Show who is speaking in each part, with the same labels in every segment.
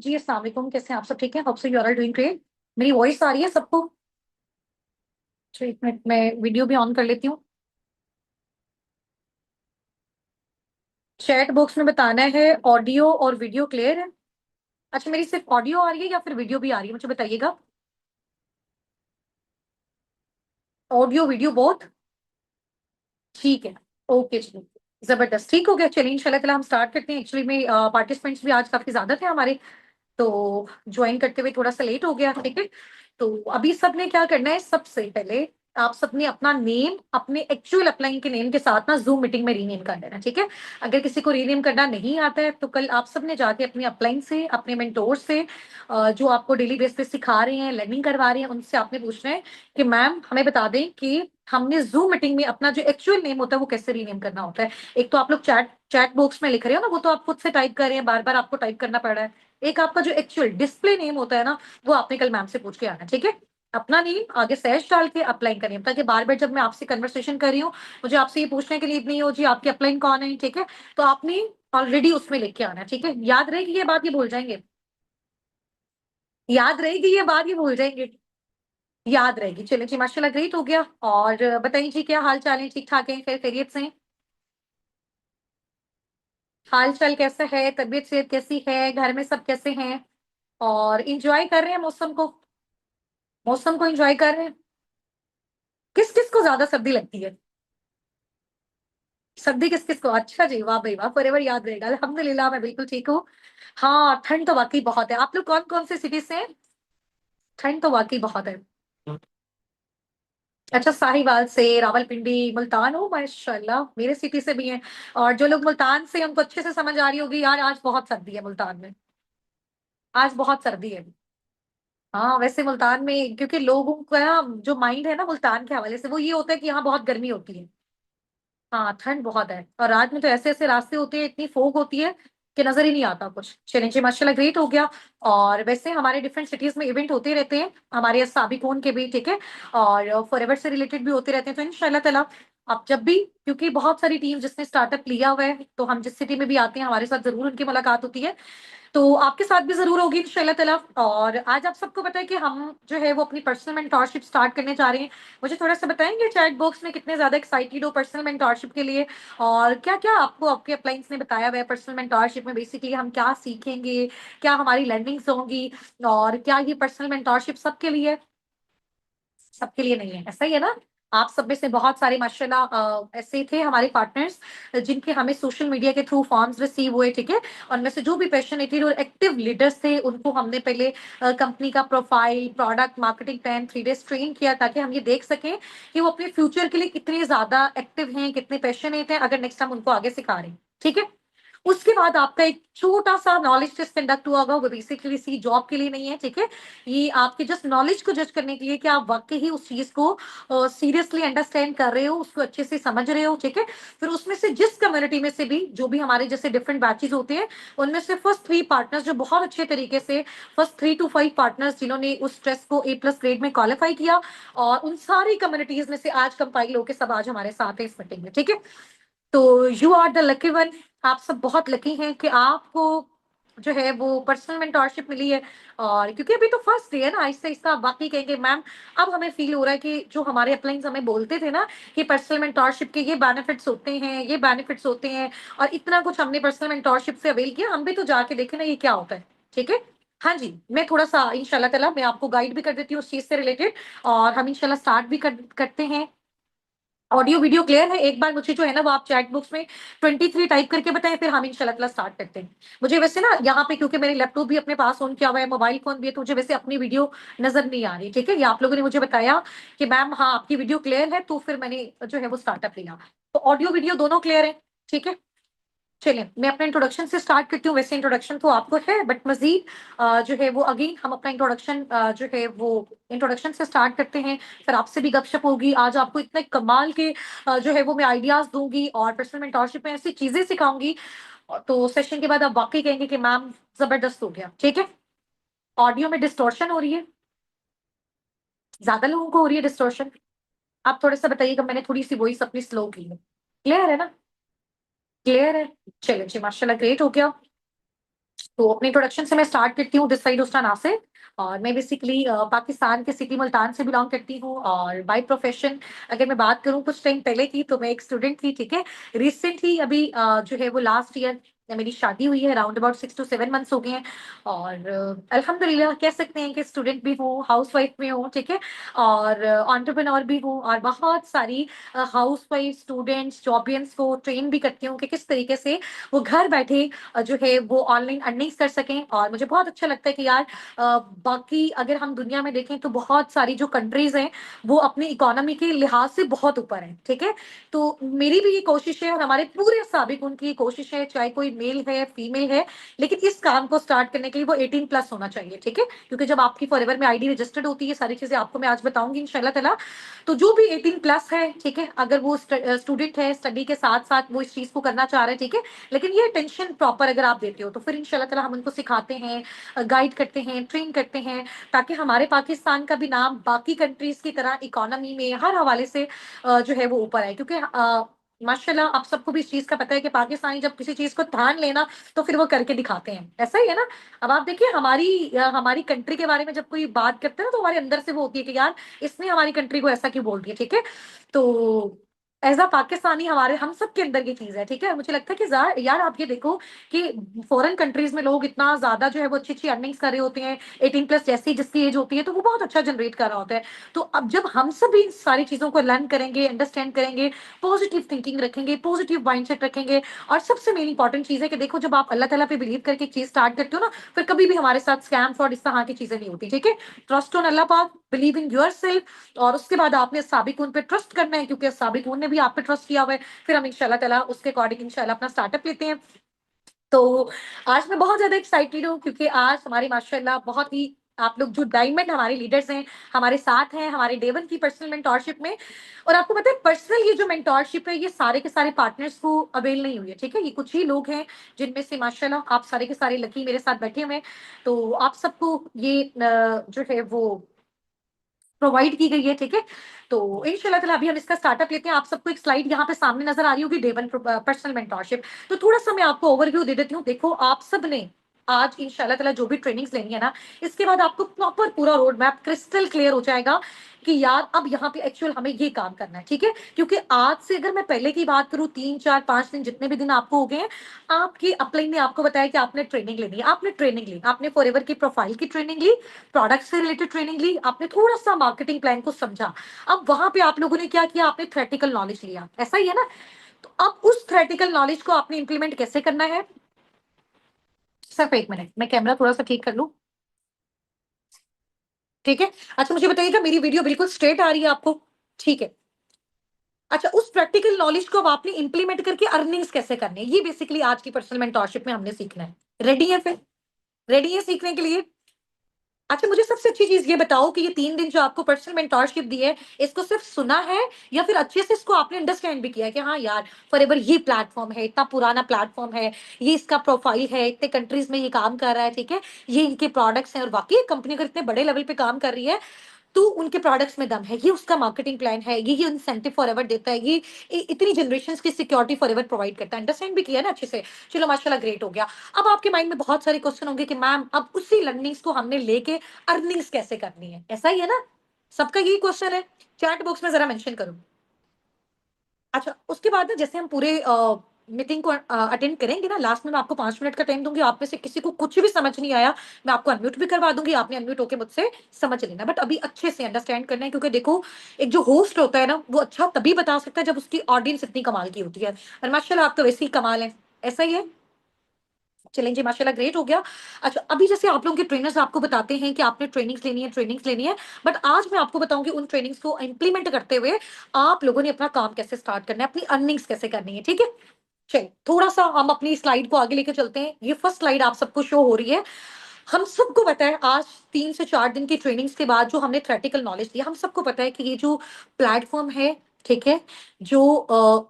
Speaker 1: जी अस्सलाम वालेकुम, कैसे हैं आप? सब ठीक है? Hope so you are doing great. मेरी वॉइस आ रही है सबको? तो एक मिनट में वीडियो भी ऑन कर लेती हूँ। चैट बॉक्स में बताना है ऑडियो और वीडियो क्लियर है। अच्छा, मेरी सिर्फ ऑडियो आ रही है या फिर वीडियो भी आ रही है, मुझे बताइएगा। Audio video both? ठीक है। ओके चलिए, जबरदस्त, ठीक हो गया। चलिए इंशाल्लाह ताला हम स्टार्ट करते हैं। एक्चुअली में पार्टिसिपेंट्स भी आज काफी ज्यादा थे हमारे, तो ज्वाइन करते हुए थोड़ा सा लेट हो गया। ठीक है, तो अभी सबने क्या करना है, सबसे पहले आप सबने अपना नेम अपने एक्चुअल अपलाइन के नेम के साथ ना जूम मीटिंग में रीनेम कर देना। ठीक है, अगर किसी को रीनेम करना नहीं आता है तो कल आप सबने जाके अपने अपलाइन से, अपने मेंटोर से, जो आपको डेली बेस पे सिखा रहे हैं, लर्निंग करवा रहे हैं, उनसे आपने पूछना है कि मैम हमें बता दें कि हमने जूम मीटिंग में अपना जो एक्चुअल नेम होता है वो कैसे रीनेम करना होता है। एक तो आप लोग चैट चैट बॉक्स में लिख रहे हो ना, वो तो आप खुद से टाइप कर रहे हैं, बार बार आपको टाइप करना पड़ रहा है। एक आपका जो एक्चुअल डिस्प्ले नेम होता है ना, वो आपने कल मैम से पूछ के आना। ठीक है, अपना नेम आगे सैश डाल के अप्लाई करिए, ताकि बार बार जब मैं आपसे कन्वर्सेशन कर रही हूँ मुझे आपसे ये पूछने के लिए नहीं हो जी आपकी अपलाइन कौन है। ठीक है, तो आपने ऑलरेडी उसमें लिख के आना है। ठीक है, याद रहेगी ये बात, ये भूल जाएंगे? याद रहेगी ये बात, ये भूल जाएंगे? याद रहेगी। चलिए जी, माशाल्लाह ग्रेट हो गया। और बताइए जी, क्या हाल चाल है? ठीक ठाक है? खैरियत से हैं? हाल चाल कैसा है? तबीयत सेहत कैसी है? घर में सब कैसे हैं? और इंजॉय कर रहे हैं मौसम को? मौसम को एंजॉय कर रहे हैं? किस किस को ज्यादा सर्दी लगती है? सर्दी किस किस को? अच्छा जी, वाह भाई वाह, फॉरएवर याद रहेगा। अल्हम्दुलिल्लाह मैं बिल्कुल ठीक हूँ। हाँ, ठंड तो वाकई बहुत है। आप लोग कौन कौन से सिटी से हैं? ठंड तो वाकई बहुत है। अच्छा, साहिवाल से, रावलपिंडी, मुल्तान हो? माशाल्लाह, मेरे सिटी से भी हैं। और जो लोग मुल्तान से हैं, उनको अच्छे से समझ आ रही होगी यार, आज बहुत सर्दी है मुल्तान में। आज बहुत सर्दी है। हाँ, वैसे मुल्तान में क्योंकि लोगों का जो माइंड है ना मुल्तान के हवाले से, वो ये होता है कि यहाँ बहुत गर्मी होती है। हाँ, ठंड बहुत है। और रात में तो ऐसे ऐसे रास्ते होते हैं, इतनी फोग होती है कि नजर ही नहीं आता कुछ। चलिए जी, माशाल्लाह ग्रेट हो गया। और वैसे हमारे डिफरेंट सिटीज में इवेंट होते रहते हैं, हमारे साबिकून के भी। ठीक है, और फॉरएवर से रिलेटेड भी होते रहते हैं। तो इंशाल्लाह ताला आप जब भी, क्योंकि बहुत सारी टीम जिसने स्टार्टअप लिया हुआ है, तो हम जिस सिटी में भी आते हैं हमारे साथ जरूर उनकी मुलाकात होती है। तो आपके साथ भी जरूर होगी इंशाल्लाह ताला। और आज आप सबको पता है कि हम जो है वो अपनी पर्सनल मेंटोरशिप स्टार्ट करने जा रहे हैं। मुझे थोड़ा सा बताएंगे चैट बॉक्स में कितने ज्यादा एक्साइटेड हो पर्सनल मेंटोरशिप के लिए, और क्या क्या आपको आपके अपलाइंस ने बताया हुआ है पर्सनल मेंटोरशिप में बेसिकली हम क्या सीखेंगे, क्या हमारी लर्निंग्स होंगी, और क्या ये पर्सनल मेंटोरशिप सबके लिए? सबके लिए नहीं है, ऐसा ही है ना? आप सब में से बहुत सारे माशाल्लाह ऐसे थे हमारे पार्टनर्स जिनके हमें सोशल मीडिया के थ्रू फॉर्म्स रिसीव हुए। ठीक है, और में से जो भी पैशनेटेड और एक्टिव लीडर्स थे उनको हमने पहले कंपनी का profile, product, marketing plan 3 days train किया, ताकि हम ये देख सकें कि वो अपने फ्यूचर के लिए कितने ज्यादा एक्टिव हैं, कितने पैशनेट हैं, अगर नेक्स्ट हम उनको आगे सिखा रहे हैं। ठीक है, उसके बाद आपका एक छोटा सा नॉलेज टेस्ट कंडक्ट हुआ होगा, वो बेसिकली सी जॉब के लिए नहीं है। ठीक है, ये आपके जस्ट नॉलेज को जज करने के लिए कि आप वाकई ही उस चीज को सीरियसली अंडरस्टैंड कर रहे हो, उसको अच्छे से समझ रहे हो। ठीक है, फिर उसमें से जिस कम्युनिटी में से भी जो भी हमारे जैसे डिफरेंट बैचेस होते हैं, उनमें से फर्स्ट 3 पार्टनर्स जो बहुत अच्छे तरीके से, फर्स्ट 3 to 5 पार्टनर्स जिन्होंने उस टेस्ट को A+ ग्रेड में क्वालिफाई किया, और उन सारी कम्युनिटीज में से आज कंपाइल होकर सब आज हमारे साथ है इस मीटिंग में। ठीक है, तो you are the lucky one. आप सब बहुत लकी हैं कि आपको जो है वो पर्सनल मेंटोरशिप मिली है। और क्योंकि अभी तो फर्स्ट डे है ना, आहिस्ता आहिस्ता आप बाकी कहेंगे मैम अब हमें फील हो रहा है कि जो हमारे अपलाइंस हमें बोलते थे ना कि पर्सनल मेंटोरशिप के ये बेनिफिट्स होते हैं, ये बेनिफिट्स होते हैं, और इतना कुछ हमने पर्सनल मेंटोरशिप से अवेल किया, हम भी तो जाके देखे ना ये क्या होता है। ठीक है, हाँ जी, मैं थोड़ा सा इंशाल्लाह ताला मैं आपको गाइड भी कर देती हूँ उस चीज से रिलेटेड, और हम इंशाल्लाह स्टार्ट भी करते हैं। ऑडियो वीडियो क्लियर है? एक बार मुझे जो है ना वो आप चैट बॉक्स में 23 टाइप करके बताएं, फिर हम इंशाल्लाह ताला स्टार्ट करते हैं। मुझे वैसे ना यहाँ पे क्योंकि मेरे लैपटॉप भी अपने पास ऑन किया हुआ है, मोबाइल फोन भी है, तो मुझे वैसे अपनी वीडियो नजर नहीं आ रही। ठीक है, ये आप लोगों ने मुझे बताया कि मैम हाँ आपकी वीडियो क्लियर है, तो फिर मैंने जो है वो स्टार्टअप लिया। तो ऑडियो वीडियो दोनों क्लियर है? ठीक है, चलिए मैं अपने इंट्रोडक्शन से स्टार्ट करती हूँ। वैसे इंट्रोडक्शन तो आपको है, बट मजीद जो है वो अगेन हम अपना इंट्रोडक्शन जो है वो इंट्रोडक्शन से स्टार्ट करते हैं। फिर आपसे भी गपशप होगी। आज आपको इतने कमाल के जो है वो मैं आइडियाज दूंगी और पर्सनल मेंटोरशिप में ऐसी चीजें सिखाऊंगी, तो सेशन के बाद आप वाकई कहेंगे कि मैम जबरदस्त हो गया। ठीक है, ऑडियो में डिस्टोर्शन हो रही है? ज्यादा लोगों को हो रही है डिस्टोर्शन? आप थोड़ा सा बताइएगा, मैंने थोड़ी सी वॉइस अपनी स्लो की है। क्लियर है ना? क्लियर है? चलिए जी, माशाल्लाह ग्रेट हो गया। तो अपने इंट्रोडक्शन से मैं स्टार्ट करती हूँ। दिस साइड उस्तान आसिफ, और मैं बेसिकली पाकिस्तान के सिटी मुल्तान से बिलोंग करती हूँ। और बाय प्रोफेशन अगर मैं बात करूँ कुछ टाइम पहले की, तो मैं एक स्टूडेंट थी, ठीक है। रिसेंटली अभी जो है वो लास्ट ईयर मेरी शादी हुई है, अराउंड अबाउट 6 to 7 months हो गए हैं। और अल्हम्दुलिल्लाह कह सकते हैं कि स्टूडेंट भी हूँ, हाउस वाइफ भी हूँ, ठीक है। और एंटरप्रेन्योर भी हूँ, और बहुत सारी हाउस वाइफ स्टूडेंट्स जॉबियंस को ट्रेन भी करती हूँ कि किस तरीके से वो घर बैठे जो है वो ऑनलाइन अर्निंग्स कर सकें। और मुझे बहुत अच्छा लगता है कि यार बाकी अगर हम दुनिया में देखें तो बहुत सारी जो कंट्रीज हैं वो अपनी इकोनॉमी के लिहाज से बहुत ऊपर हैं, ठीक है। तो मेरी भी ये कोशिश है, और हमारे पूरे साबिक उनकी ये कोशिश है, चाहे कोई मेल है फीमेल है, लेकिन इस काम को स्टार्ट करने के लिए वो 18+ होना चाहिए, ठीक है। क्योंकि जब आपकी फॉरएवर में आईडी रजिस्टर्ड होती है, सारी चीजें आपको मैं आज बताऊंगी इंशाल्लाह ताला। तो जो भी 18+ है, ठीक है, अगर वो स्टूडेंट है, स्टडी के साथ साथ वो इस चीज को करना चाह रहे हैं, ठीक है, लेकिन ये टेंशन प्रॉपर अगर आप देते हो तो फिर इंशाल्लाह ताला हम उनको सिखाते हैं, गाइड करते हैं, ट्रेन करते हैं, ताकि हमारे पाकिस्तान का भी नाम बाकी कंट्रीज की तरह इकोनॉमी में हर हवाले से जो है वो ऊपर आए। क्योंकि माशाल्लाह आप सबको भी इस चीज का पता है कि पाकिस्तानी जब किसी चीज को ठान लेना तो फिर वो करके दिखाते हैं, ऐसा ही है ना। अब आप देखिए हमारी कंट्री के बारे में जब कोई बात करते हैं ना, तो हमारे अंदर से वो होती है कि यार इसने हमारी कंट्री को ऐसा क्यों बोल दिया, ठीक है। तो एज अ पाकिस्तानी हमारे हम सब के अंदर की चीज है, ठीक है। मुझे लगता है कि यार आप ये देखो कि फॉरेन कंट्रीज में लोग इतना ज्यादा जो है वो अच्छी अच्छी अर्निंग्स कर रहे होते हैं, 18+ जैसी जिसकी एज होती है, तो वो बहुत अच्छा जनरेट कर रहा होता है। तो अब जब हम सब इन सारी चीजों को लर्न करेंगे, अंडरस्टैंड करेंगे, पॉजिटिव थिंकिंग रखेंगे, पॉजिटिव माइंडसेट रखेंगे, और सबसे मेन इंपॉर्टेंट चीज है कि देखो जब आप अल्लाह ताला पे बिलीव करके एक चीज स्टार्ट करते हो ना, फिर कभी भी हमारे साथ स्कैम फ्रॉड इस तरह की चीजें नहीं होती, ठीक है। ट्रस्ट ऑन अल्लाह पाक, बिलीव इन योर सेल्फ, और उसके बाद आपने साबिकून पे ट्रस्ट करना है, क्योंकि साबिकून ने भी आप पे ट्रस्ट किया हुआ है। फिर हम इंशाल्लाह ताला उसके अकॉर्डिंग इंशाल्लाह अपना स्टार्टअप लेते हैं। तो आज मैं बहुत ज्यादा एक्साइटेड हूँ, क्योंकि आज हमारे माशाल्लाह बहुत ही आप लोग जो डायमंड हमारे लीडर्स हैं हमारे साथ हैं, हमारे डे 1 की पर्सनल मेंटोरशिप में। और आपको पता है पर्सनल ये जो मेंटोरशिप है, ये सारे के सारे पार्टनर्स को अवेल नहीं हुई है, ठीक है। ये कुछ ही लोग हैं जिनमें से माशाल्लाह आप सारे के सारे लकी मेरे साथ बैठे हुए हैं। तो आप सबको ये जो है वो प्रोवाइड की गई है, ठीक है। तो इंशाल्लाह ताला अभी हम इसका स्टार्टअप लेते हैं। आप सबको एक स्लाइड यहाँ पे सामने नजर आ रही होगी, डे 1 पर्सनल मेंटोरशिप। तो थोड़ा सा मैं आपको ओवरव्यू दे देती हूँ। देखो आप सब ने आज इंशाल्लाह ताला जो भी ट्रेनिंग्स लेनी है ना, इसके बाद आपको प्रॉपर पूरा रोड मैप क्रिस्टल क्लियर हो जाएगा कि यार अब यहाँ पे एक्चुअल हमें ये काम करना है, ठीक है। क्योंकि आज से अगर मैं पहले की बात करूँ, 3 4 5 दिन जितने भी दिन आपको हो गए हैं, आपकी अपलाइन ने आपको बताया कि आपने ट्रेनिंग लेनी है, आपने ट्रेनिंग ली, आपने फॉरएवर की प्रोफाइल की ट्रेनिंग ली, प्रोडक्ट से रिलेटेड ट्रेनिंग ली, आपने थोड़ा सा मार्केटिंग प्लान को समझा। अब वहां पे आप लोगों ने क्या किया, आपने थ्योरेटिकल नॉलेज लिया, ऐसा ही है ना। तो अब उस थ्योरेटिकल नॉलेज को आपने इंप्लीमेंट कैसे करना है। सिर्फ 1 मिनट, मैं कैमरा थोड़ा सा ठीक कर लूं, ठीक है। अच्छा मुझे बताइएगा मेरी वीडियो बिल्कुल स्ट्रेट आ रही है आपको, ठीक है। अच्छा उस प्रैक्टिकल नॉलेज को अब आपने इंप्लीमेंट करके अर्निंग्स कैसे करनी है, ये बेसिकली आज की पर्सनल मेंटोरशिप में हमने सीखना है। रेडी है फिर, रेडी है सीखने के लिए। अच्छा मुझे सबसे अच्छी चीज ये बताओ कि ये 3 दिन जो आपको पर्सनल मेंटोरशिप दी है, इसको सिर्फ सुना है या फिर अच्छे से इसको आपने अंडरस्टैंड भी किया है कि हाँ यार फॉरएवर ये प्लेटफॉर्म है, इतना पुराना प्लेटफॉर्म है, ये इसका प्रोफाइल है, इतने कंट्रीज में ये काम कर रहा है, ठीक है, ये इनके प्रोडक्ट्स हैं, और वाकई कंपनी अगर इतने बड़े लेवल पे काम कर रही है तो उनके प्रोडक्ट्स में दम है, ये उसका मार्केटिंग प्लान है, ये इंसेंटिव फॉरएवर देता है, ये इतनी जनरेशन की सिक्योरिटी फॉरएवर प्रोवाइड करता है। अंडरस्टैंड भी किया ना अच्छे से, चलो माशाल्लाह ग्रेट हो गया। अब आपके माइंड में बहुत सारे क्वेश्चन होंगे कि मैम अब उसी लर्निंग्स को हमने लेके अर्निंग्स कैसे करनी है, ऐसा ही है ना। सबका यही क्वेश्चन है, चैट बॉक्स में जरा मेंशन करो। अच्छा उसके बाद ना जैसे हम पूरे मीटिंग को अटेंड करेंगे ना, लास्ट में मैं आपको 5 मिनट का टाइम दूंगी, आप में से किसी को कुछ भी समझ नहीं आया मैं आपको अनम्यूट भी करवा दूंगी, आपने अनम्यूट होकर मुझसे समझ लेना, बट अभी अच्छे से अंडरस्टैंड करना है। क्योंकि देखो एक जो होस्ट होता है ना वो अच्छा तभी बता सकता है जब उसकी ऑडियंस इतनी कमाल की होती है, और माशाल्लाह आप तो वैसे ही कमाल है, ऐसा ही है। चलें जी माशाल्लाह ग्रेट हो गया। अच्छा अभी जैसे आप लोगों के ट्रेनर्स आपको बताते हैं कि आपने ट्रेनिंग्स लेनी है, बट आज मैं आपको बताऊंगी उन ट्रेनिंग्स को इंप्लीमेंट करते हुए आप लोगों ने अपना काम कैसे स्टार्ट करना है, अपनी अर्निंग्स कैसे करनी है, ठीक है। चलिए थोड़ा सा हम अपनी स्लाइड को आगे लेके चलते हैं। ये फर्स्ट स्लाइड आप सबको शो हो रही है। हम सबको पता है आज 3 से 4 दिन की ट्रेनिंग्स के बाद जो हमने थ्योरेटिकल नॉलेज लिया, हम सबको पता है कि ये जो प्लेटफॉर्म है, ठीक है, जो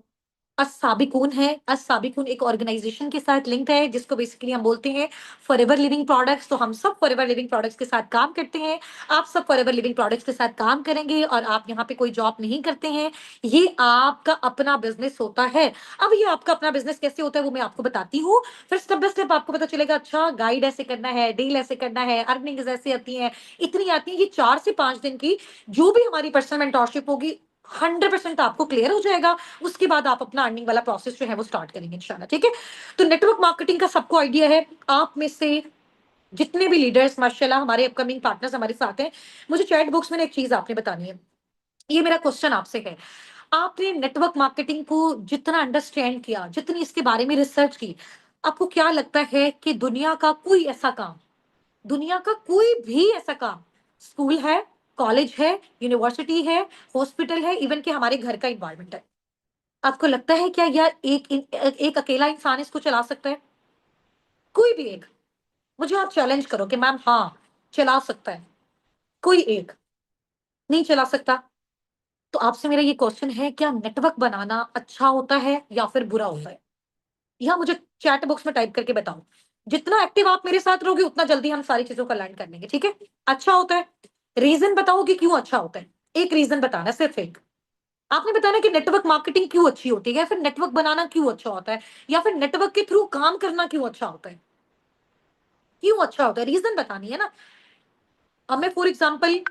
Speaker 1: अस्साबिकून है। अस्साबिकून एक ऑर्गेनाइजेशन के साथ लिंक्ड है जिसको बेसिकली हम बोलते हैं फॉरएवर लिविंग प्रोडक्ट्स। तो हम सब फॉरएवर लिविंग प्रोडक्ट्स के साथ काम करते हैं। आप सब फॉरएवर लिविंग प्रोडक्ट्स के साथ काम करेंगे और आप यहाँ पे कोई जॉब नहीं करते हैं। ये आपका अपना बिजनेस होता है। अब ये आपका अपना बिजनेस कैसे होता है वो मैं आपको बताती हूँ। फिर स्टेप बाय स्टेप आपको पता चलेगा, अच्छा गाइड ऐसे करना है, डील ऐसे करना है, अर्निंग ऐसे आती है, इतनी आती है। ये 4 से 5 दिन की जो भी हमारी पर्सनल मेंटोरशिप होगी 100% आपको क्लियर हो जाएगा। उसके बाद आप अपना अर्निंग वाला प्रोसेस जो है वो स्टार्ट करेंगे इंशाल्लाह। ठीक है, तो नेटवर्क मार्केटिंग का सबको आइडिया है। आप में से जितने भी लीडर्स माशाल्लाह हमारे अपकमिंग पार्टनर्स हमारे साथ हैं, मुझे चैट बॉक्स में एक चीज आपने बतानी है। ये मेरा क्वेश्चन आपसे है, आपने नेटवर्क मार्केटिंग को जितना अंडरस्टैंड किया, जितनी इसके बारे में रिसर्च की, आपको क्या लगता है कि दुनिया का कोई ऐसा काम, दुनिया का कोई भी ऐसा काम, स्कूल है, कॉलेज है, यूनिवर्सिटी है, हॉस्पिटल है, इवन कि हमारे घर का इन्वायरमेंट है, आपको लगता है क्या यार एक अकेला इंसान इसको चला सकता है? कोई भी एक, मुझे आप चैलेंज करो कि मैम हाँ चला सकता है। कोई एक नहीं चला सकता। तो आपसे मेरा ये क्वेश्चन है, क्या नेटवर्क बनाना अच्छा होता है या फिर बुरा होता है? यह मुझे चैट बॉक्स में टाइप करके बताओ। जितना एक्टिव आप मेरे साथ रहोगे उतना जल्दी हम सारी चीजों का लर्न कर लेंगे। ठीक है, अच्छा होता है। रीजन बताओ कि क्यों अच्छा होता है। एक रीजन बताना, सिर्फ एक। आपने बताना कि नेटवर्क मार्केटिंग क्यों अच्छी होती है, या फिर नेटवर्क बनाना क्यों अच्छा होता है, या फिर नेटवर्क के थ्रू काम करना क्यों अच्छा होता है। क्यों अच्छा होता है, रीजन बतानी है ना। अब मैं फॉर एग्जाम्पल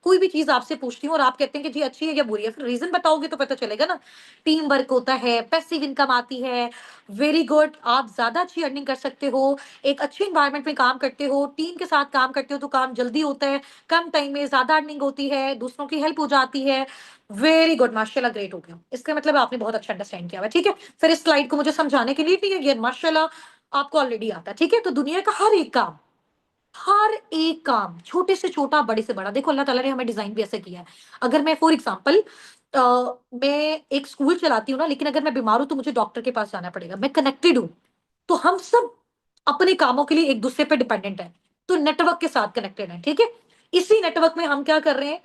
Speaker 1: कोई भी चीज आपसे पूछती हूँ और आप कहते हैं कि जी अच्छी है या बुरी है, फिर रीजन बताओगे तो पता चलेगा ना। टीम वर्क होता है, पैसिव इनकम आती है, वेरी गुड, आप ज्यादा अच्छी अर्निंग कर सकते हो, एक अच्छे इंवायरमेंट में काम करते हो, टीम के साथ काम करते हो तो काम जल्दी होता है, कम टाइम में ज्यादा अर्निंग होती है, दूसरों की हेल्प हो जाती है। वेरी गुड, माशाल्लाह, ग्रेट हो गया। इसका मतलब आपने बहुत अच्छा अंडरस्टैंड किया हुआ है। ठीक है, फिर इस स्लाइड को मुझे समझाने के लिए नहीं है, ये माशाल्लाह आपको ऑलरेडी आता है। ठीक है, तो दुनिया का हर एक काम, हर एक काम, छोटे से छोटा, बड़े से बड़ा, देखो अल्लाह ताला ने हमें डिजाइन भी ऐसे किया है। अगर मैं फॉर एग्जांपल मैं एक स्कूल चलाती हूँ ना, लेकिन अगर मैं बीमार हूं तो मुझे डॉक्टर के पास जाना पड़ेगा, मैं कनेक्टेड हूँ। तो हम सब अपने कामों के लिए एक दूसरे पे डिपेंडेंट है, तो नेटवर्क के साथ कनेक्टेड है। ठीक है, इसी नेटवर्क में हम क्या कर रहे हैं,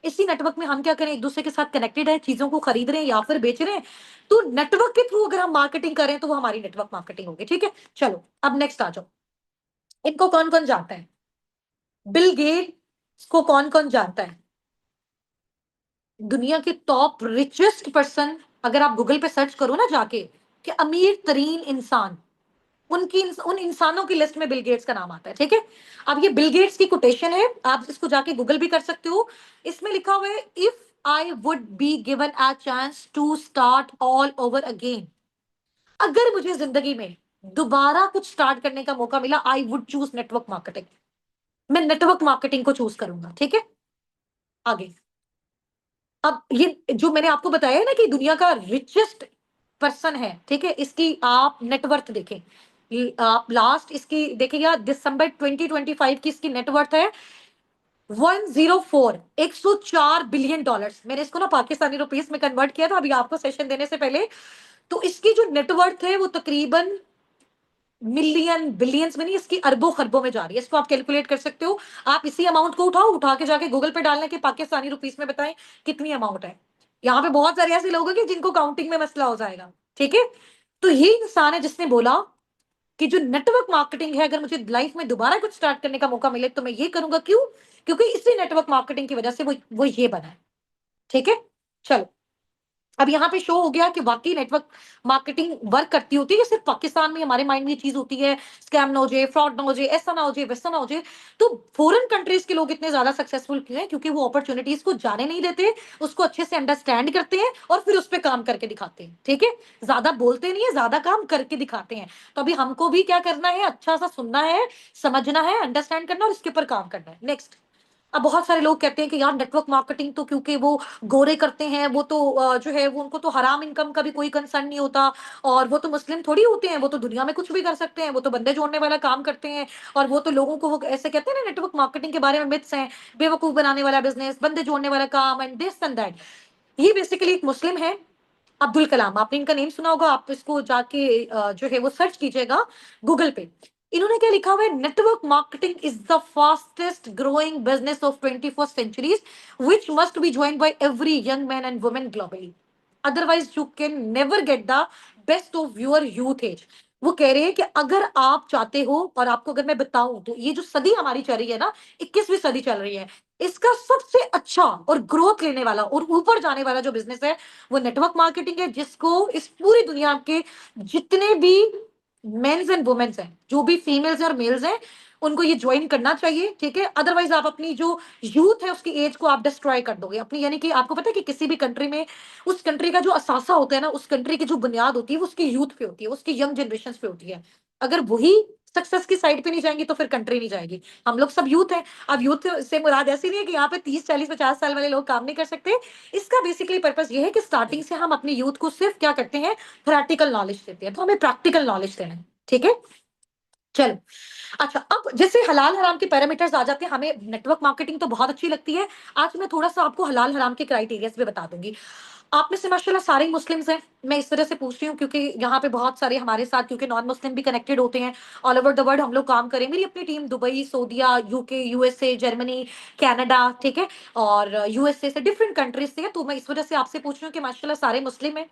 Speaker 1: इसी नेटवर्क में हम क्या करें, एक दूसरे के साथ कनेक्टेड है, चीजों को खरीद रहे हैं या फिर बेच रहे हैं। तो नेटवर्क के थ्रू अगर हम मार्केटिंग करें तो वो हमारी नेटवर्क मार्केटिंग होगी। ठीक है, चलो अब नेक्स्ट आ जाओ। इनको कौन कौन जानता है? बिल गेट्स को कौन कौन जानता है? दुनिया के टॉप रिचेस्ट पर्सन, अगर आप गूगल पे सर्च करो ना जाके कि अमीर तरीन इंसान, उनकी उन इंसानों की लिस्ट में बिल गेट्स का नाम आता है। ठीक है, अब ये बिल गेट्स की कोटेशन है, आप इसको जाके गूगल भी कर सकते हो। इसमें लिखा हुआ है, if I would be given a chance to start all over again, अगर मुझे जिंदगी में दोबारा कुछ स्टार्ट करने का मौका मिला, I would choose network marketing. मैं नेटवर्क मार्केटिंग को चूज करूंगा। ठीक है, आगे। अब ये जो मैंने आपको बताया है ना कि दुनिया का रिचेस्ट पर्सन है, ठीक है, इसकी आप नेटवर्थ देखें, आप लास्ट इसकी देखिएगा, दिसंबर 2025 की इसकी नेटवर्थ है 104, 104 बिलियन डॉलर्स। मैंने इसको ना पाकिस्तानी रुपीस में कन्वर्ट किया था अभी आपको सेशन देने से पहले। तो इसकी जो नेटवर्थ है वो तकरीबन मिलियन बिलियंस में नहीं, इसकी अरबों खरबों में जा रही है। इसको आप कैलकुलेट कर सकते हो। आप इसी अमाउंट को उठाओ, उठा के जाके गूगल पे डालने के पाकिस्तानी रुपीस में बताएं कितनी अमाउंट है। यहाँ पे बहुत सारे ऐसे लोग हैं कि जिनको काउंटिंग में मसला हो जाएगा। ठीक है, तो ये इंसान है जिसने बोला कि जो नेटवर्क मार्केटिंग है, अगर मुझे लाइफ में दोबारा कुछ स्टार्ट करने का मौका मिले तो मैं ये करूंगा। क्यों? क्योंकि इसी नेटवर्क मार्केटिंग की वजह से वो ये बना है। ठीक है, चलो। अब यहाँ पे शो हो गया कि वाकई नेटवर्क मार्केटिंग वर्क करती होती है, सिर्फ पाकिस्तान में हमारे माइंड में ये चीज होती है स्कैम ना हो जाए, फ्रॉड ना हो जाए, ऐसा ना हो जाए, वैसा ना हो जाए। तो फॉरेन कंट्रीज के लोग इतने ज्यादा सक्सेसफुल क्यों हैं? क्योंकि वो अपॉर्चुनिटीज को जाने नहीं देते, उसको अच्छे से अंडरस्टैंड करते हैं और फिर उस पर काम करके दिखाते हैं। ठीक है, ज्यादा बोलते नहीं है, ज्यादा काम करके दिखाते हैं। तो अभी हमको भी क्या करना है, अच्छा सा सुनना है, समझना है, अंडरस्टैंड करना और इसके ऊपर काम करना है। नेक्स्ट। अब बहुत सारे लोग कहते हैं कि यार नेटवर्क मार्केटिंग तो क्योंकि वो गोरे करते हैं, वो तो जो है वो उनको तो हराम इनकम का भी कोई कंसर्न नहीं होता, और वो तो मुस्लिम थोड़ी होते हैं, वो तो दुनिया में कुछ भी कर सकते हैं, वो तो बंदे जोड़ने वाला काम करते हैं। और वो तो लोगों को वो ऐसे कहते हैं ना, नेटवर्क मार्केटिंग के बारे में मिथ्स हैं, बेवकूफ बनाने वाला बिजनेस, बंदे जोड़ने वाला काम, एंड दिस एंड दैट। ये बेसिकली एक मुस्लिम है, अब्दुल कलाम, आपने इनका नेम सुना होगा, आप इसको जाके जो है वो सर्च कीजिएगा गूगल पे। इन्होंने क्या लिखा हुआ है, network marketing is the fastest growing business of 21st centuries which must be join by every young man and women globally. Otherwise you can never get the best of your youth age. वो कह रहे हैं कि अगर आप चाहते हो, और आपको अगर मैं बताऊं तो ये जो सदी हमारी चल रही है ना, 21वीं सदी चल रही है, इसका सबसे अच्छा और ग्रोथ लेने वाला और ऊपर जाने वाला जो बिजनेस है वो नेटवर्क मार्केटिंग है, जिसको इस पूरी दुनिया के जितने भी मेंस एंड वुमेन्स हैं, जो भी फीमेल्स और मेल्स हैं, उनको ये ज्वाइन करना चाहिए, ठीक है। अदरवाइज आप अपनी जो यूथ है उसकी एज को आप डिस्ट्रॉय कर दोगे अपनी, यानी कि आपको पता है कि किसी भी कंट्री में उस कंट्री का जो असासा होता है ना, उस कंट्री की जो बुनियाद होती है वो उसकी यूथ पे होती है, उसकी यंग जनरेशन पे होती है। अगर वही सक्सेस की साइड पे नहीं जाएंगी तो फिर कंट्री नहीं जाएगी। हम लोग सब यूथ हैं। अब यूथ से मुराद ऐसी नहीं है कि यहाँ पे 30 40 50 साल वाले लोग काम नहीं कर सकते। इसका बेसिकली पर्पस ये है कि स्टार्टिंग से हम अपनी यूथ को सिर्फ क्या करते हैं, थ्योरेटिकल नॉलेज देते हैं, तो हमें प्रैक्टिकल नॉलेज देना है, ठीक है। चलो, अच्छा, अब जैसे हलाल हराम के पैरामीटर्स आ जाते हैं, हमें नेटवर्क मार्केटिंग तो बहुत अच्छी लगती है। आज मैं थोड़ा सा आपको हलाल हराम के क्राइटेरियाज भी बता दूंगी। आप में से माशाल्लाह सारे मुस्लिम्स हैं, मैं इस तरह से पूछ रही हूँ क्योंकि यहाँ पे बहुत सारे हमारे साथ, क्योंकि नॉन मुस्लिम भी कनेक्टेड होते हैं। ऑल ओवर द वर्ल्ड हम लोग काम करें, मेरी अपनी टीम दुबई, सऊदीया, यूके, यूएसए, जर्मनी, कनाडा, ठीक है, और यूएसए से, डिफरेंट कंट्रीज से है। तो मैं इस वजह से आपसे पूछ रही हूँ कि माशाल्लाह सारे मुस्लिम हैं,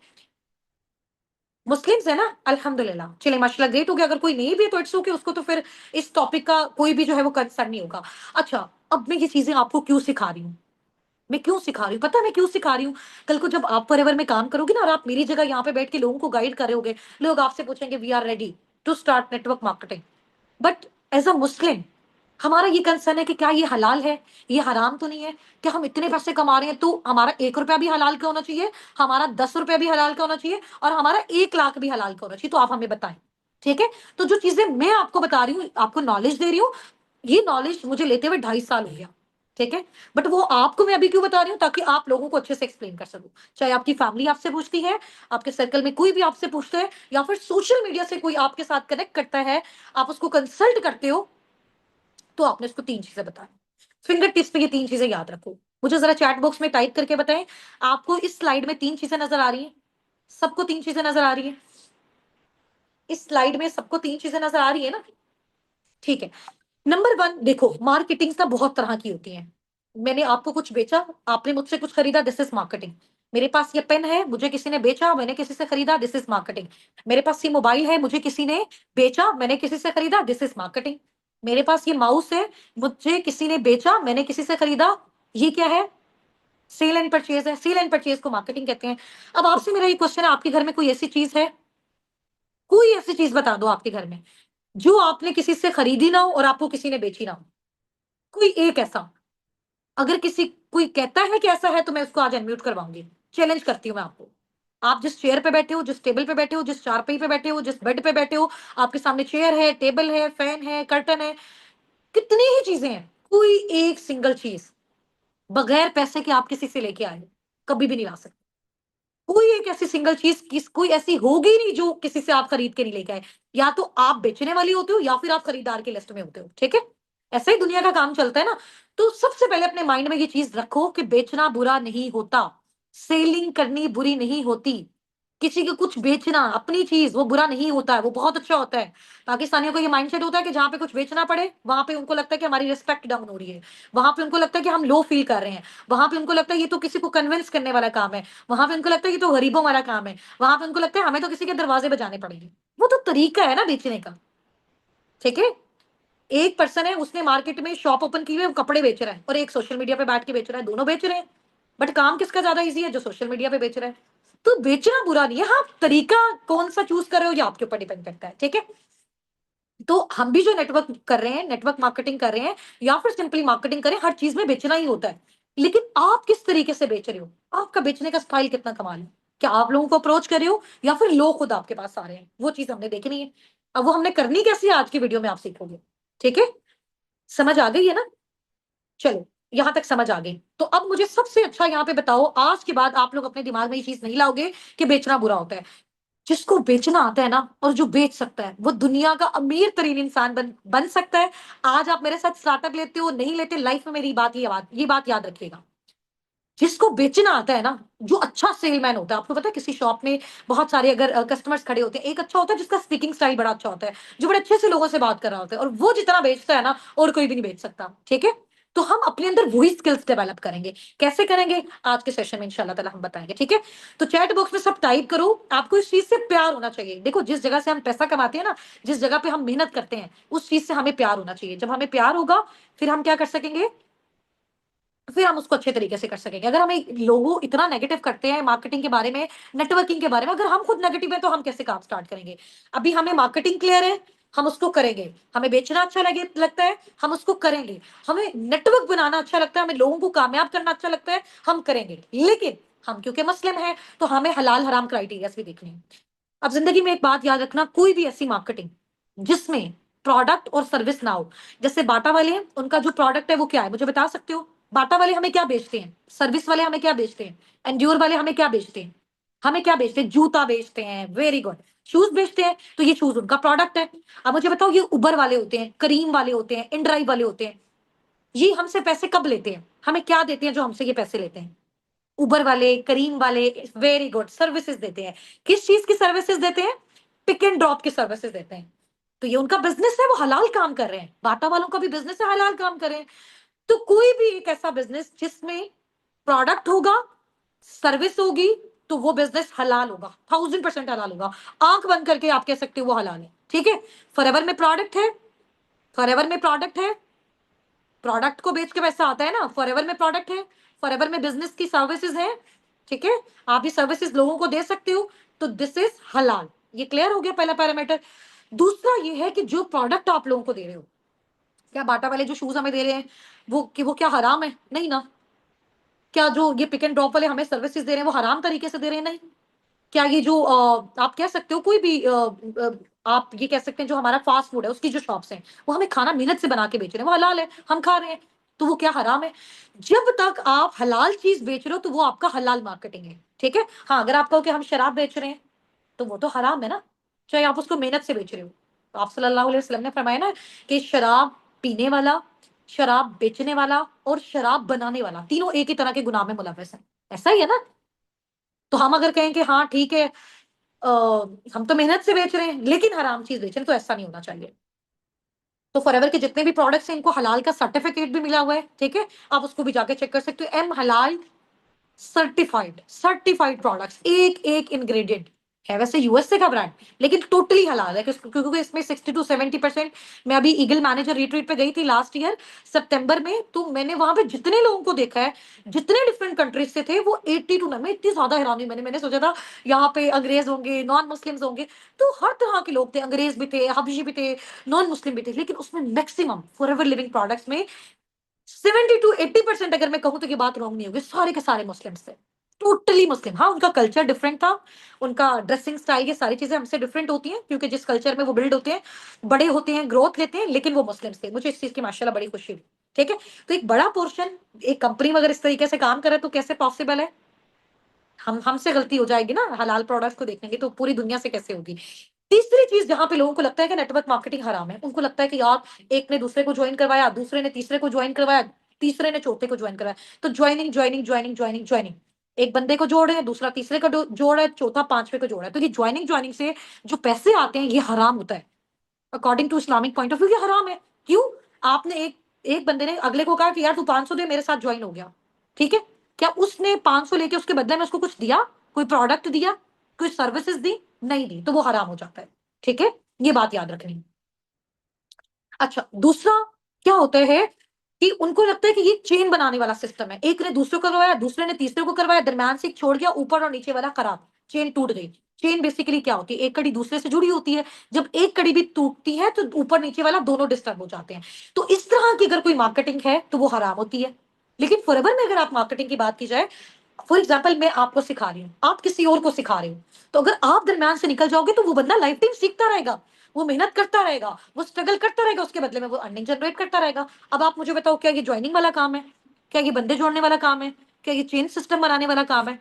Speaker 1: मुस्लिम्स है ना, अल्हम्दुलिल्लाह। चलिए माशाल्लाह, ग्रेट हो गया। अगर कोई नहीं भी है तो इट्स ओके, उसको तो फिर इस टॉपिक का कोई भी जो है वो कंसर्न नहीं होगा। अच्छा, अब मैं ये चीजें आपको क्यों सिखा रही हूँ, मैं क्यों सिखा रही हूँ, पता है मैं क्यों सिखा रही हूँ? कल को जब आप फॉरएवर में काम करोगे ना, और आप मेरी जगह यहाँ पे बैठ के लोगों को गाइड कर रहे होगे, लोग आपसे पूछेंगे we are ready to start network marketing, but as a Muslim हमारा ये कंसर्न है कि क्या ये हलाल है, ये हराम तो नहीं है, क्या हम इतने पैसे कमा रहे हैं तो हमारा 1 रुपया भी हलाल का होना चाहिए, हमारा 10 रुपया भी हलाल का होना चाहिए, और हमारा 1 लाख भी हलाल का होना चाहिए, तो आप हमें बताएं, ठीक है। तो जो चीजें मैं आपको बता रही हूँ, आपको नॉलेज दे रही हूँ, ये नॉलेज मुझे लेते हुए 2.5 साल हो गया, ठीक है। बट वो आपको मैं अभी क्यों बता रही हूँ, ताकि आप लोगों को अच्छे से एक्सप्लेन कर सकूं। चाहे आपकी फैमिली आपसे पूछती है, आपके सर्कल में कोई भी आपसे पूछता है, या फिर सोशल मीडिया से कोई आपके साथ कनेक्ट करता है, आप उसको कंसल्ट करते हो, तो आपने उसको 3 चीजें बताएं। फिंगर टिप्स पे ये 3 चीजें याद रखो। मुझे जरा चैट बॉक्स में टाइप करके बताएं, आपको इस स्लाइड में 3 चीजें नजर आ रही हैं? सबको 3 चीजें नजर आ रही है? इस स्लाइड में सबको 3 चीजें नजर आ रही है ना? ठीक है। नंबर 1, देखो, मार्केटिंग ना बहुत तरह की होती है। मैंने आपको कुछ बेचा, आपने मुझसे कुछ खरीदा, दिस इज मार्केटिंग। मेरे पास ये पेन है, मुझे किसी ने बेचा, मैंने किसी से खरीदा, दिस इज मार्केटिंग। मेरे पास ये मोबाइल है, मुझे किसी ने बेचा, मैंने किसी से खरीदा, दिस इज मार्केटिंग। मेरे पास ये माउस है, मुझे किसी ने बेचा, मैंने किसी से खरीदा, ये क्या है? सेल एंड परचेज है। सेल एंड परचेज को मार्केटिंग कहते हैं। अब आपसे मेरा ये क्वेश्चन है, आपके घर में कोई ऐसी चीज है, कोई ऐसी चीज बता दो आपके घर में, जो आपने किसी से खरीदी ना हो और आपको किसी ने बेची ना हो? कोई एक ऐसा, अगर किसी कोई कहता है कि ऐसा है तो मैं उसको आज अनम्यूट करवाऊंगी। चैलेंज करती हूँ मैं आपको। आप जिस चेयर पे बैठे हो, जिस टेबल पे बैठे हो, जिस चारपाई पे बैठे हो, जिस बेड पे बैठे हो, आपके सामने चेयर है, टेबल है, फैन है, कर्टन है, कितनी ही चीजें हैं, कोई एक सिंगल चीज बगैर पैसे के आप किसी से लेके आए हो, कभी भी नहीं ला सकते। कोई एक ऐसी सिंगल चीज किस कोई ऐसी होगी ही नहीं जो किसी से आप खरीद के नहीं लेके आए। या तो आप बेचने वाली होते हो या फिर आप खरीदार की लिस्ट में होते हो, ठीक है। ऐसा ही दुनिया का काम चलता है ना। तो सबसे पहले अपने माइंड में ये चीज रखो कि बेचना बुरा नहीं होता, सेलिंग करनी बुरी नहीं होती, किसी को कुछ बेचना अपनी चीज वो बुरा नहीं होता है, वो बहुत अच्छा होता है। पाकिस्तानियों का ये माइंडसेट होता है कि जहां पे कुछ बेचना पड़े वहां पे उनको लगता है कि हमारी रिस्पेक्ट डाउन हो रही है, वहां पे उनको लगता है कि हम लो फील कर रहे हैं, वहां पे उनको लगता है ये तो किसी को कन्विंस करने वाला काम है, वहां पे उनको लगता है ये तो गरीबों वाला काम है, वहां पे उनको लगता है हमें तो किसी के दरवाजे बजाने पड़ेंगे। वो तो तरीका है ना बेचने का, ठीक है। एक पर्सन है, उसने मार्केट में शॉप ओपन की हुई है, वो कपड़े बेच रहा है, और एक सोशल मीडिया पे बैठ के बेच रहा है, दोनों बेच रहे हैं, बट काम किसका ज्यादा इजी है? जो सोशल मीडिया पे बेच रहा है। तो बेचना बुरा नहीं है, हाँ, तरीका कौन सा चूज कर रहे हो ये आपके ऊपर डिपेंड करता है, ठीक है। तो हम भी जो नेटवर्क कर रहे हैं, नेटवर्क मार्केटिंग कर रहे हैं, या फिर सिंपली मार्केटिंग करें, हर चीज में बेचना ही होता है। लेकिन आप किस तरीके से बेच रहे हो, आपका बेचने का स्टाइल कितना कमाल है, क्या आप लोगों को अप्रोच कर रहे हो या फिर लोग खुद आपके पास आ रहे हैं, वो चीज हमने देखनी है। अब वो हमने करनी कैसी है, आज की वीडियो में आप सीखोगे, ठीक है। समझ आ गई है ना? चलो, यहां तक समझ आ गई। तो अब मुझे सबसे अच्छा यहाँ पे बताओ, आज के बाद आप लोग अपने दिमाग में ये चीज नहीं लाओगे कि बेचना बुरा होता है। जिसको बेचना आता है ना, और जो बेच सकता है, वो दुनिया का अमीर तरीन इंसान बन सकता है। आज आप मेरे साथ स्टार्टअप लेते हो नहीं लेते, लाइफ में मेरी ये बात याद रखिएगा। जिसको बेचना आता है ना, जो अच्छा सेलमैन होता है, आपको पता है किसी शॉप में बहुत सारे अगर कस्टमर्स खड़े होते हैं, एक अच्छा होता है जिसका स्पीकिंग स्टाइल बड़ा अच्छा होता है, जो बड़े अच्छे से लोगों से बात कर रहा होता है, और वो जितना बेचता है ना, और कोई भी नहीं बेच सकता, ठीक है। तो हम अपने अंदर वही स्किल्स डेवलप करेंगे। कैसे करेंगे, आज के सेशन में इंशाल्लाह ताला हम बताएंगे, ठीक है। तो चैट बॉक्स में सब टाइप करो, आपको इस चीज से प्यार होना चाहिए। देखो, जिस जगह से हम पैसा कमाते हैं ना, जिस जगह पे हम मेहनत करते हैं, उस चीज से हमें प्यार होना चाहिए। जब हमें प्यार होगा, फिर हम क्या कर सकेंगे, फिर हम उसको अच्छे तरीके से कर सकेंगे। अगर हमें लोग इतना नेगेटिव करते हैं मार्केटिंग के बारे में, नेटवर्किंग के बारे में, अगर हम खुद नेगेटिव है तो हम कैसे काम स्टार्ट करेंगे। अभी हमें मार्केटिंग क्लियर है, हम उसको करेंगे। हमें बेचना अच्छा लगता है, हम उसको करेंगे। हमें नेटवर्क बनाना अच्छा लगता है, हमें लोगों को कामयाब करना अच्छा लगता है, हम करेंगे। लेकिन हम क्योंकि मुस्लिम हैं, तो हमें हलाल हराम क्राइटेरिया भी देखने हैं। अब जिंदगी में एक बात याद रखना, कोई भी ऐसी मार्केटिंग जिसमें प्रोडक्ट और सर्विस ना हो। जैसे बाटा वाले हैं, उनका जो प्रोडक्ट है वो क्या है, मुझे बता सकते हो। बाटा वाले हमें क्या बेचते हैं, सर्विस वाले हमें क्या बेचते हैं, एंड्योर वाले हमें क्या बेचते हैं, हमें क्या बेचते हैं, जूता बेचते हैं, वेरी गुड। शूज बेचते हैं, तो ये शूज उनका प्रोडक्ट है। अब मुझे बताओ, ये उबर वाले होते हैं, करीम वाले होते हैं, इनड्राइव वाले होते हैं, ये हमसे पैसे कब लेते हैं, हमें क्या देते हैं जो हमसे ये पैसे लेते हैं। उबर वाले, करीम वाले, वेरी गुड, सर्विसेज देते हैं। किस चीज की सर्विसेज देते हैं, पिक एंड ड्रॉप की सर्विसेज देते हैं। तो ये उनका बिजनेस है, वो हलाल काम कर रहे हैं। बाटा वालों का भी बिजनेस है, हलाल काम कर रहे हैं। तो कोई भी एक ऐसा बिजनेस जिसमें प्रोडक्ट होगा, सर्विस होगी, तो वो बिजनेस हलाल होगा, 1000% हलाल होगा। आंख बंद करके आप कह सकते हो वो हलाल है, ठीक है। फॉरएवर में प्रोडक्ट है, फॉरएवर में प्रोडक्ट है, प्रोडक्ट को बेच के पैसा आता है ना, फॉरएवर में प्रोडक्ट है, फॉरएवर में बिजनेस की सर्विसेज है, ठीक है। आप ये सर्विसेज लोगों को दे सकते हो, तो दिस इज हलाल। ये क्लियर हो गया पहला पैरामीटर। दूसरा ये है कि जो प्रोडक्ट आप लोगों को दे रहे हो, क्या बाटा वाले जो शूज हमें दे रहे हैं वो क्या हराम है, नहीं ना। क्या जो ये पिक एंड ड्रॉप वाले हमें सर्विसेज दे रहे हैं वो हराम तरीके से दे रहे हैं, नहीं। क्या ये जो आप कह सकते हो कोई भी आप ये कह सकते हैं जो हमारा फास्ट फूड है उसकी जो शॉप्स हैं, वो हमें खाना मेहनत से बना के बेच रहे हैं, वो हलाल है, हम खा रहे हैं, तो वो क्या हराम है। जब तक आप हलाल चीज बेच रहे हो तो वो आपका हलाल मार्केटिंग है, ठीक है। हाँ, अगर आप कहो कि हम शराब बेच रहे हैं, तो वो तो हराम है ना, चाहे आप उसको मेहनत से बेच रहे हो। तो आप सल्लल्लाहु अलैहि वसल्लम ने फरमाया ना कि शराब पीने वाला, शराब बेचने वाला और शराब बनाने वाला तीनों एक ही तरह के गुनाह में मुलव्वस है। ऐसा ही है ना। तो हम अगर कहें कि हाँ ठीक है, अ, हम तो मेहनत से बेच रहे हैं लेकिन हराम चीज बेच रहे हैं, तो ऐसा नहीं होना चाहिए। तो फॉरएवर के जितने भी प्रोडक्ट्स हैं, इनको हलाल का सर्टिफिकेट भी मिला हुआ है, ठीक है। आप उसको भी जाके चेक कर सकते हो, एम हलाल सर्टिफाइड, सर्टिफाइड प्रोडक्ट्स, एक एक इंग्रेडिएंट है। वैसे यूएसए का ब्रांड, लेकिन टोटली हलाल है, क्योंकि इसमें 60 to 70%। मैं अभी ईगल मैनेजर रिट्रीट पे गई थी लास्ट ईयर सितंबर में, तो मैंने वहां पे जितने लोगों को देखा है, जितने डिफरेंट कंट्रीज से थे, वो 80 to 90, मैं इतनी ज्यादा हैरान हुई। मैंने सोचा था यहाँ पे अंग्रेज होंगे, नॉन मुस्लिम्स होंगे, तो हर तरह के लोग थे, अंग्रेज भी थे, हबशी भी थे, नॉन मुस्लिम भी थे, लेकिन उसमें मैक्सिमम फॉरएवर लिविंग प्रोडक्ट्स में 70 to 80%, अगर मैं कहूं तो ये बात रॉन्ग नहीं होगी, सारे के सारे मुस्लिम्स थे, टोटली मुस्लिम। हाँ, उनका कल्चर डिफरेंट था, उनका ड्रेसिंग स्टाइल, ये सारी चीजें हमसे डिफरेंट होती हैं, क्योंकि जिस कल्चर में वो बिल्ड होते हैं, बड़े होते हैं, ग्रोथ लेते हैं, लेकिन वो मुस्लिम्स थे। मुझे इस चीज की माशाल्लाह बड़ी खुशी हुई, ठीक है। तो एक बड़ा पोर्शन, एक कंपनी में अगर इस तरीके से काम करे तो कैसे पॉसिबल है। हम हमसे गलती हो जाएगी ना, हलाल प्रोडक्ट्स को देखेंगे तो पूरी दुनिया से कैसे होगी। तीसरी चीज जहां पे लोगों को लगता है कि नेटवर्क मार्केटिंग हराम है, उनको लगता है कि यार एक ने दूसरे को ज्वाइन करवाया, दूसरे ने तीसरे को ज्वाइन करवाया, तीसरे ने चौथे को ज्वाइन करवाया, तो joining joining joining joining joining, एक बंदे को जोड़ रहे हैं, दूसरा तीसरे को जोड़ रहा है, चौथा पांचवे को जोड़ रहा है। तो ये ज्वाइनिंग ज्वाइनिंग से जो पैसे आते हैं, ये हराम होता है। According to Islamic point of view ये हराम है। क्यों, आपने एक एक बंदे ने अगले को कहा कि यार तू 500 दे, मेरे साथ ज्वाइन हो गया, ठीक है। क्या उसने 500 लेके उसके बदले में उसको कुछ दिया, कोई प्रोडक्ट दिया, कोई सर्विसेज दी, नहीं दी, तो वो हराम हो जाता है, ठीक है। ये बात याद रखनी है। अच्छा, दूसरा क्या होता है कि उनको लगता है कि ये चेन बनाने वाला सिस्टम है, एक ने दूसरे को करवाया, दूसरे ने तीसरे को करवाया, दरम्यान से एक छोड़ गया, ऊपर और नीचे वाला खराब, चेन टूट गई। चेन बेसिकली क्या होती है, एक कड़ी दूसरे से जुड़ी होती है, जब एक कड़ी भी टूटती है तो ऊपर नीचे वाला दोनों डिस्टर्ब हो जाते हैं। तो इस तरह की अगर कोई मार्केटिंग है तो वो हराम होती है। लेकिन फॉरएवर में अगर आप मार्केटिंग की बात की जाए, फॉर एग्जाम्पल मैं आपको सिखा रही हूँ, आप किसी और को सिखा रहे हो, तो अगर आप दरम्यान से निकल जाओगे तो वो बंदा लाइफ टाइम सीखता रहेगा, वो मेहनत करता रहेगा, वो स्ट्रगल करता रहेगा, उसके बदले में वो अर्निंग जनरेट करता रहेगा। अब आप मुझे बताओ, क्या ये ज्वाइनिंग वाला काम है, क्या ये बंदे जोड़ने वाला काम है, क्या ये चेन सिस्टम बनाने वाला काम है।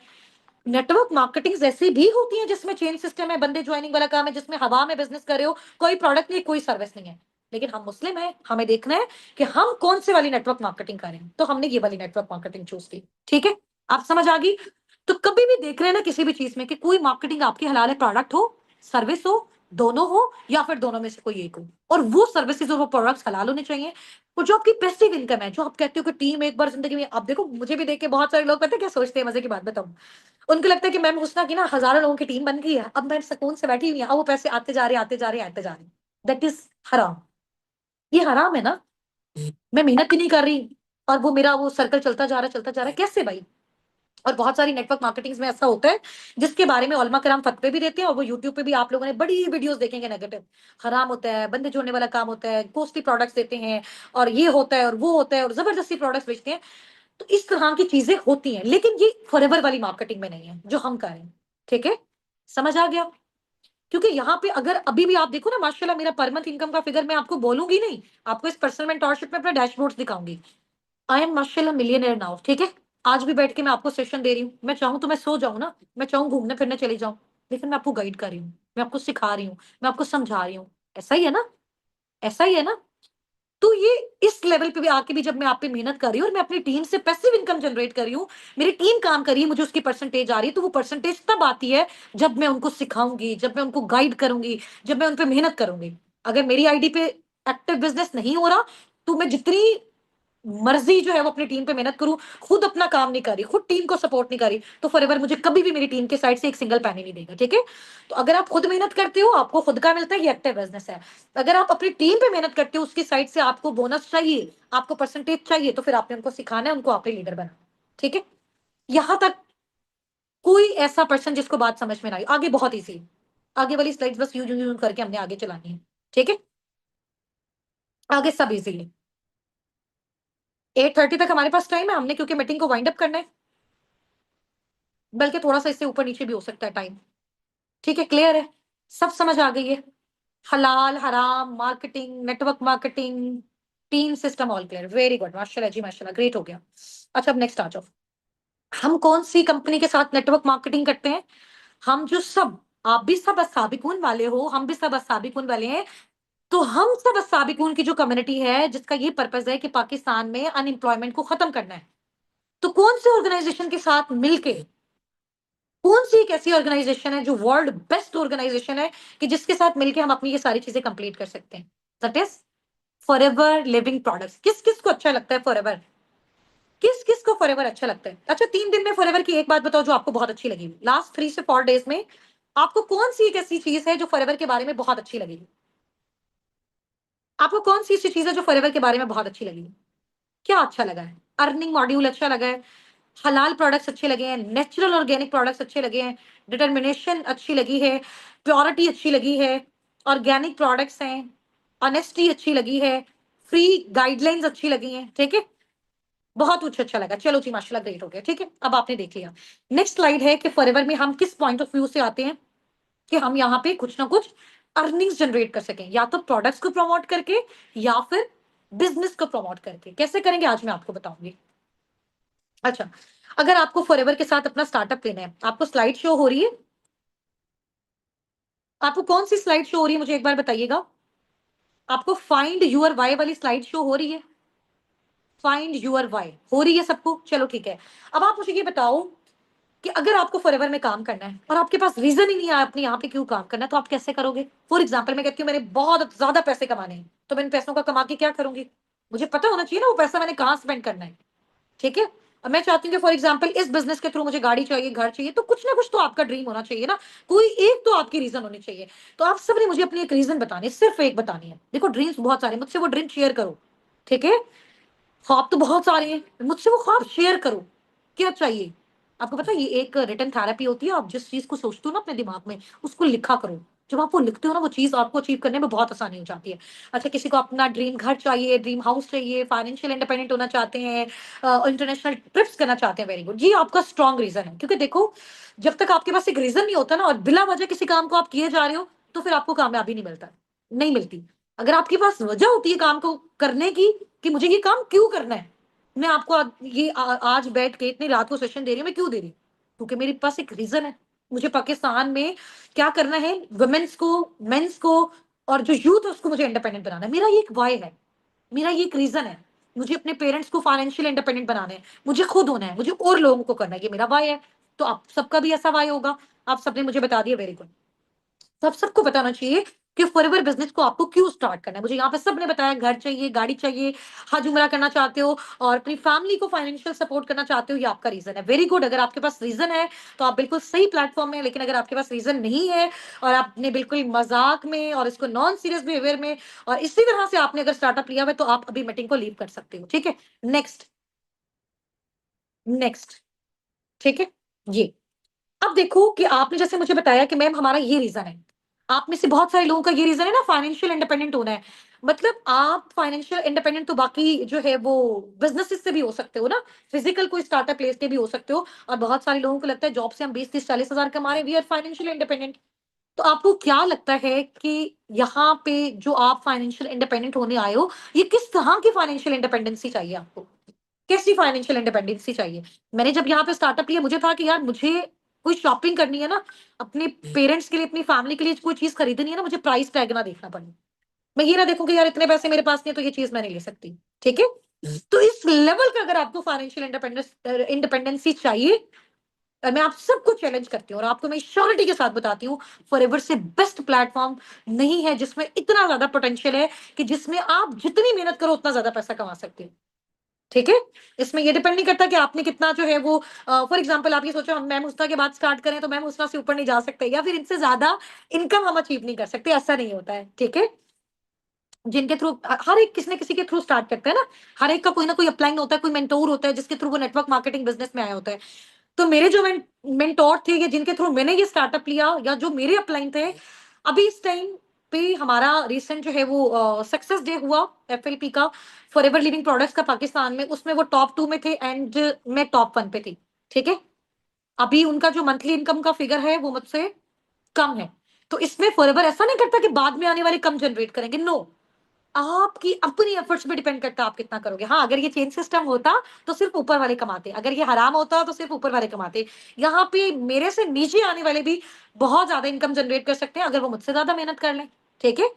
Speaker 1: नेटवर्क मार्केटिंग ऐसी भी होती है जिसमें चेन सिस्टम है, बंदे ज्वाइनिंग वाला काम है, जिसमें हवा में बिजनेस कर रहे हो, कोई प्रोडक्ट नहीं, कोई सर्विस नहीं है। लेकिन हम मुस्लिम हैं, हमें देखना है कि हम कौन से वाली नेटवर्क मार्केटिंग करें, तो हमने ये वाली नेटवर्क मार्केटिंग चूज की, ठीक है। आप समझ आ गई। तो कभी भी देख रहे हैं ना किसी भी चीज में कि कोई मार्केटिंग आपकी हलाल है, प्रोडक्ट हो, सर्विस हो, दोनों हो या फिर दोनों में से कोई एक हो, और वो सर्विसेज और वो प्रोडक्ट्स हलाल होने चाहिए। और जो आपकी पैसिव इनकम है, जो आप कहते हो कि टीम एक बार जिंदगी में, आप देखो मुझे भी देख के बहुत सारे लोग पता है क्या सोचते हैं, मजे की बात बताऊं, उनको लगता है कि मैम हुस्ना की ना हजारों लोगों की टीम बन गई है, अब मैं सुकून से बैठी हुई हूँ, अब वो पैसे आते जा रहे आते जा रहे आते जा रहे। दैट इज हराम। ये हराम है ना। मैं मेहनत ही नहीं कर रही और वो मेरा वो सर्कल चलता जा रहा है, कैसे भाई। और बहुत सारी नेटवर्क मार्केटिंग में ऐसा होता है जिसके बारे में उलमा कराम फतवे भी देते हैं, और वो यूट्यूब पे भी आप लोगों ने बड़ी वीडियोस देखेंगे नेगेटिव। हराम होता है, बंदे जोड़ने वाला काम होता है, कॉस्टली प्रोडक्ट्स देते हैं, और ये होता है और वो होता है, और जबरदस्ती प्रोडक्ट्स बेचते हैं। तो इस तरह की चीजें होती हैं, लेकिन ये फॉरएवर वाली मार्केटिंग में नहीं है जो हम कर रहे हैं। ठीक है, समझ आ गया। क्योंकि यहाँ पे अगर अभी भी आप देखो ना, माशाल्लाह मेरा पर मंथ इनकम का फिगर मैं आपको बोलूंगी नहीं, आपको इस पर्सनल मेंटोरशिप में अपना डैशबोर्ड्स दिखाऊंगी। आई एम माशाल्लाह मिलियनर नाउ। ठीक है, आज भी बैठ के मैं आपको सेशन दे रही हूँ, मैं चाहूँ तो मैं सो जाऊँ ना, मैं चाहूँ घूमने फिरने चली जाऊँ, लेकिन मैं आपको गाइड कर रही हूँ, मैं आपको सिखा रही हूँ, मैं आपको समझा रही हूँ। ऐसा ही है ना, ऐसा ही है ना। तो ये इस लेवल पे भी आके भी जब मैं आप पे मेहनत कर रही हूँ और मैं अपनी टीम से पैसिव इनकम जनरेट कर रही हूँ, मेरी टीम काम कर रही है, मुझे उसकी परसेंटेज आ रही है, तो वो परसेंटेज तब आती है जब मैं उनको सिखाऊंगी, जब मैं उनको गाइड करूंगी, जब मैं उन पे मेहनत करूंगी। अगर मेरी आईडी पे एक्टिव बिजनेस नहीं हो रहा, तो मैं जितनी मर्जी जो है वो अपनी टीम पे मेहनत करूं, खुद अपना काम नहीं कर रही, खुद टीम को सपोर्ट नहीं कर रही, तो फॉरएवर मुझे कभी भी मेरी टीम के साइड से एक सिंगल पैनी नहीं देगा। ठीक है, तो अगर आप खुद मेहनत करते हो आपको खुद का मिलता है, ये एक्टिव बिजनेस है। अगर आप अपनी टीम पे मेहनत करते हो, उसकी साइड से आपको बोनस चाहिए, आपको परसेंटेज चाहिए, तो फिर आपने उनको सिखाना है, उनको आपने लीडर बनाना। ठीक है, यहां तक कोई ऐसा पर्सन जिसको बात समझ में ना आई, आगे बहुत ईजी। आगे वाली स्लाइड्स बस यूं यूं यूं करके हमने आगे चलानी है। ठीक है, आगे सब इजी है। 8:30 तक हमारे पास टाइम है, हमने क्योंकि मीटिंग को वाइंड अप करना है, बल्कि थोड़ा सा इससे ऊपर नीचे भी हो सकता है टाइम। ठीक है, क्लियर है, सब समझ आ गई है। हलाल हराम marketing, network marketing, team system, all clear, very good, माशाल्लाह जी माशाल्लाह, ग्रेट हो गया। अच्छा, अब नेक्स्ट आ जाओ। हम कौन सी कंपनी के साथ नेटवर्क मार्केटिंग करते हैं? हम जो सब, आप भी सब अस्साबिकून वाले हो, हम भी सब अस्साबिकून वाले हैं। तो हम सब अस्साबिकून की जो कम्युनिटी है, जिसका ये पर्पज है कि पाकिस्तान में अनएम्प्लॉयमेंट को खत्म करना है, तो कौन से ऑर्गेनाइजेशन के साथ मिलके, कौन सी एक ऐसी ऑर्गेनाइजेशन है जो वर्ल्ड बेस्ट ऑर्गेनाइजेशन है कि जिसके साथ मिलके हम अपनी ये सारी चीजें कंप्लीट कर सकते हैं? That is forever living products. किस किस को अच्छा लगता है फॉरएवर? किस किस को फॉरएवर अच्छा लगता है? अच्छा, 3 दिन में फॉरएवर की एक बात बताओ जो आपको बहुत अच्छी लगी, लास्ट 3 से 4 डेज में आपको कौन सी एक ऐसी चीज है जो फॉरएवर के बारे में बहुत अच्छी लगी? आपको कौन सी ऐसी चीज है जो फॉरएवर के बारे में बहुत अच्छी लगी? क्या अच्छा लगा है? अर्निंग मॉड्यूल अच्छा लगा है, हलाल प्रोडक्ट्स अच्छे लगे हैं, नेचुरल ऑर्गेनिक प्रोडक्ट्स अच्छे लगे हैं, डिटर्मिनेशन अच्छी लगी है, प्योरिटी अच्छी लगी है, ऑर्गेनिक प्रोडक्ट्स हैं, ऑनेस्टी अच्छी लगी है, फ्री गाइडलाइंस अच्छी लगी हैं। ठीक है, बहुत कुछ अच्छा लगा, चलो जी माशाल्लाह, ग्रेट हो गया। ठीक है, अब आपने देख लिया। नेक्स्ट स्लाइड है कि फॉरएवर में हम किस पॉइंट ऑफ व्यू से आते हैं कि हम यहाँ पे कुछ ना कुछ अर्निंग्स जनरेट कर सकें, या तो प्रोडक्ट्स को प्रमोट करके या फिर बिजनेस को प्रमोट करके। कैसे करेंगे आज मैं आपको बताऊंगी। अच्छा, अगर आपको फॉरएवर के साथ अपना स्टार्टअप लेना है, आपको स्लाइड शो हो रही है? आपको कौन सी स्लाइड शो हो रही है मुझे एक बार बताइएगा। आपको फाइंड यूर वाई वाली स्लाइड शो हो रही है? फाइंड यूर वाई हो रही है सबको? चलो ठीक है। अब आप मुझे ये बताओ कि अगर आपको फॉरएवर में काम करना है और आपके पास रीजन ही नहीं है अपने यहाँ पे क्यों काम करना है, तो आप कैसे करोगे? फॉर एग्जाम्पल मैं कहती हूँ मैंने बहुत ज्यादा पैसे कमाने हैं, तो मैं इन पैसों का कमा के क्या करूंगी? मुझे पता होना चाहिए ना वो पैसा मैंने कहाँ स्पेंड करना है। ठीक है, अब मैं चाहती हूँ कि फॉर एग्जाम्पल इस बिजनेस के थ्रू मुझे गाड़ी चाहिए, घर चाहिए, तो कुछ ना कुछ तो आपका ड्रीम होना चाहिए ना, कोई एक तो आपकी रीजन होनी चाहिए। तो आप सबने मुझे अपनी एक रीजन बतानी है, सिर्फ एक बतानी है। देखो ड्रीम्स बहुत सारे, मुझसे वो ड्रीम शेयर करो। ठीक है, ख्वाब तो बहुत सारे हैं, मुझसे वो ख्वाब शेयर करो। क्या चाहिए आपको? पता है ये एक रिटन थेरेपी होती है, आप जिस चीज को सोचते हो ना अपने दिमाग में, उसको लिखा करो। जब आप वो लिखते हो ना, वो चीज आपको अचीव करने में बहुत आसानी हो जाती है। अच्छा, किसी को अपना ड्रीम घर चाहिए, ड्रीम हाउस चाहिए, फाइनेंशियल इंडिपेंडेंट होना चाहते हैं, इंटरनेशनल ट्रिप्स करना चाहते हैं, वेरी गुड जी, आपका स्ट्रॉन्ग रीजन है। क्योंकि देखो, जब तक आपके पास एक रीजन नहीं होता ना और बिला वजह किसी काम को आप किए जा रहे हो, तो फिर आपको कामयाबी नहीं मिलता, नहीं मिलती। अगर आपके पास वजह होती है काम को करने की, कि मुझे ये काम क्यों करना है, मैं आपको आज बैठ के इतनी रात को सेशन दे रही हूँ, मैं क्यों दे रही हूँ? क्योंकि मेरे पास एक रीजन है। मुझे पाकिस्तान में क्या करना है, वुमेन्स को, मेंस को, और जो यूथ है उसको मुझे इंडिपेंडेंट बनाना है। मेरा ये एक वाई है, मेरा ये एक रीजन है। मुझे अपने पेरेंट्स को फाइनेंशियल इंडिपेंडेंट बनाना है, मुझे खुद होना है, मुझे और लोगों को करना है, ये मेरा वाई है। तो आप सबका भी ऐसा वाई होगा, आप सबने मुझे बता दिया, वेरी गुड। तो आप सबको पता होना चाहिए कि फॉरएवर बिजनेस को आपको क्यों स्टार्ट करना है। मुझे यहाँ पे सबने बताया घर चाहिए, गाड़ी चाहिए, हज उम्रा करना चाहते हो और अपनी फैमिली को फाइनेंशियल सपोर्ट करना चाहते हो, ये आपका रीजन है। वेरी गुड, अगर आपके पास रीजन है तो आप बिल्कुल सही प्लेटफॉर्म में। लेकिन अगर आपके पास रीजन नहीं है और आपने बिल्कुल मजाक में और इसको नॉन सीरियस बिहेवियर में और इसी तरह से आपने अगर स्टार्टअप लिया हुआ है, तो आप अभी मीटिंग को लीव कर सकते हो। ठीक है, नेक्स्ट, नेक्स्ट। ठीक है, ये अब देखो कि आपने जैसे मुझे बताया कि मैम हमारा ये रीजन है, आप में से बहुत सारे लोगों का ये रीजन है ना, फाइनेंशियल इंडिपेंडेंट होना है। मतलब आप फाइनेंशियल इंडिपेंडेंट तो बाकी जो है वो बिजनेस से भी हो सकते हो ना, फिजिकल कोई स्टार्टअप लेके भी हो सकते हो। और बहुत सारे लोगों को लगता है जॉब से हम 20, 30, 40 हजार कमा रहे हैं, वी आर फाइनेंशियल इंडिपेंडेंट। तो आपको क्या लगता है कि यहाँ पे जो आप फाइनेंशियल इंडिपेंडेंट होने आए हो, ये किस तरह की फाइनेंशियल इंडिपेंडेंसी चाहिए आपको, कैसी फाइनेंशियल इंडिपेंडेंसी चाहिए? मैंने जब यहाँ पे स्टार्टअप लिया, मुझे था कि यार मुझे कोई शॉपिंग करनी है ना, अपने पेरेंट्स के लिए, अपनी फैमिली के लिए कोई चीज खरीदनी है ना, मुझे प्राइस टैग ना देखना पड़े। मैं ये ना देखूं कि यार इतने पैसे मेरे पास नहीं है तो ये चीज मैं नहीं ले सकती। ठीक है, तो इस लेवल का अगर आपको फाइनेंशियल इंडिपेंडेंसी चाहिए, और मैं आप सबको चैलेंज करती हूँ और आपको मैं श्योरिटी के साथ बताती हूँ, फॉरएवर से बेस्ट प्लेटफॉर्म नहीं है जिसमें इतना ज्यादा पोटेंशियल है कि जिसमें आप जितनी मेहनत करो उतना ज्यादा पैसा कमा सकते हो। ठीक है, इसमें ये डिपेंड नहीं करता कि आपने कितना जो है वो, फॉर एग्जांपल आप ये सोचो हम मैम हुस्ना के बाद स्टार्ट करें तो मैम हुस्ना से ऊपर नहीं जा सकते या फिर इनसे ज्यादा इनकम हम अचीव नहीं कर सकते, ऐसा नहीं होता है। ठीक है, जिनके थ्रू हर एक किसी न किसी के थ्रू स्टार्ट करते हैं ना, हर एक का कोई ना कोई अपलाइन होता है, कोई मेंटोर होता है जिसके थ्रू वो नेटवर्क मार्केटिंग बिजनेस में आया होता है। तो मेरे जो मेंटोर थे या जिनके थ्रू मैंने ये स्टार्टअप लिया या जो मेरे अपलाइन थे, अभी इस टाइम पे हमारा रिसेंट जो है वो सक्सेस डे हुआ एफएलपी का, फॉरएवर लिविंग प्रोडक्ट्स का पाकिस्तान में, उसमें वो टॉप 2 में थे एंड मैं टॉप 1 पे थी। ठीक है, अभी उनका जो मंथली इनकम का फिगर है वो मुझसे कम है। तो इसमें फॉरएवर ऐसा नहीं करता कि बाद में आने वाले कम जनरेट करेंगे, नो, आपकी अपनी एफर्ट्स पे डिपेंड करता है आप कितना करोगे। हाँ, अगर ये चेन सिस्टम होता तो सिर्फ ऊपर वाले कमाते, अगर ये हराम होता तो सिर्फ ऊपर वाले कमाते। यहाँ पे मेरे से नीचे आने वाले भी बहुत ज्यादा इनकम जनरेट कर सकते हैं अगर वो मुझसे ज्यादा मेहनत कर लें। ठीक है,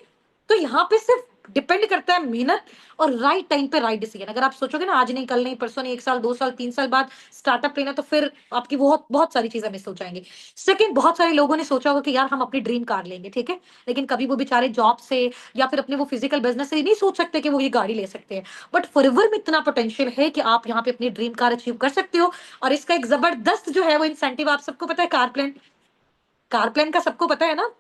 Speaker 1: तो यहाँ पे सिर्फ डिपेंड करता है मेहनत और राइट टाइम पे राइट डिसीजन। अगर आप सोचोगे ना आज नहीं, कल नहीं, परसों नहीं, 1 साल, 2 साल, 3 साल बाद स्टार्टअप लेना, तो फिर आपकी बहुत बहुत सारी चीजें मिस हो जाएंगी। सेकंड, बहुत सारे लोगों ने सोचा होगा कि यार हम अपनी ड्रीम कार लेंगे। ठीक है, लेकिन कभी वो बेचारे जॉब से या फिर अपने वो फिजिकल बिजनेस से नहीं सोच सकते कि वो ये गाड़ी ले सकते हैं। बट फॉरएवर में इतना पोटेंशियल है कि आप यहाँ पे अपनी ड्रीम कार अचीव कर सकते हो। और इसका एक जबरदस्त जो है वो इंसेंटिव आप सबको पता है, कार प्लान, कार प्लान का सबको पता है ना।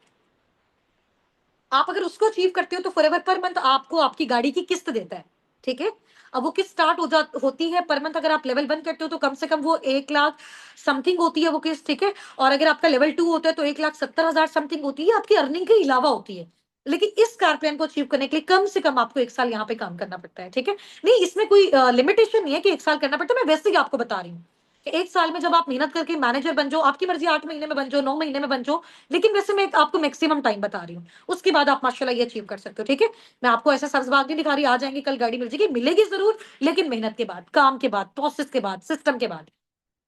Speaker 1: आप अगर उसको अचीव करते हो तो फॉरएवर पर मंथ आपको आपकी गाड़ी की किस्त देता है। ठीक है, अब वो किस्त स्टार्ट होती है पर मंथ, अगर आप लेवल 1 करते हो तो कम से कम वो 1 लाख समथिंग होती है वो किस्त। ठीक है, और अगर आपका लेवल 2 होता है तो 1,70,000 समथिंग होती है, आपकी अर्निंग के अलावा होती है। लेकिन इस कार प्लान को अचीव करने के लिए कम से कम आपको 1 साल यहाँ पे काम करना पड़ता है। ठीक है, नहीं इसमें कोई लिमिटेशन नहीं है कि 1 साल करना पड़ता है, मैं वैसे ही आपको बता रही हूँ कि 1 साल में जब आप मेहनत करके मैनेजर बन जाओ, आपकी मर्जी 8 महीने में बन जाओ, 9 महीने में बन जाओ, लेकिन वैसे मैं आपको मैक्सिमम टाइम बता रही हूँ, उसके बाद आप माशाल्लाह ये अचीव कर सकते हो। ठीक है, मैं आपको ऐसा सब्जबाग नहीं दिखा रही आ जाएंगे कल गाड़ी मिल जाएगी, मिलेगी जरूर, लेकिन मेहनत के बाद, काम के बाद, प्रोसेस के बाद, सिस्टम के बाद।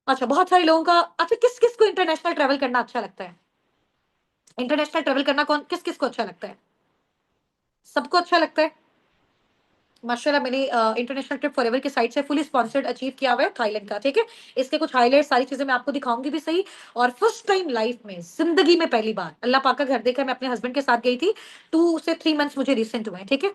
Speaker 1: अच्छा, बहुत सारे लोगों का, अच्छा किस किस को इंटरनेशनल ट्रेवल करना अच्छा लगता है? इंटरनेशनल ट्रेवल करना कौन किस किस को अच्छा लगता है? सबको अच्छा लगता है। माशाल्लाह, मैंने इंटरनेशनल ट्रिप फॉरएवर की साइड से फुली स्पॉन्सर्ड अचीव किया हुआ है थाईलैंड का। ठीक है, इसके कुछ हाईलाइट सारी चीजें मैं आपको दिखाऊंगी भी सही। और फर्स्ट टाइम लाइफ में, जिंदगी में पहली बार अल्लाह पाक का घर देखा, मैं अपने हस्बैंड के साथ गई थी। 2 से 3 मंथ्स मुझे रिसेंट हुए हैं। ठीक है,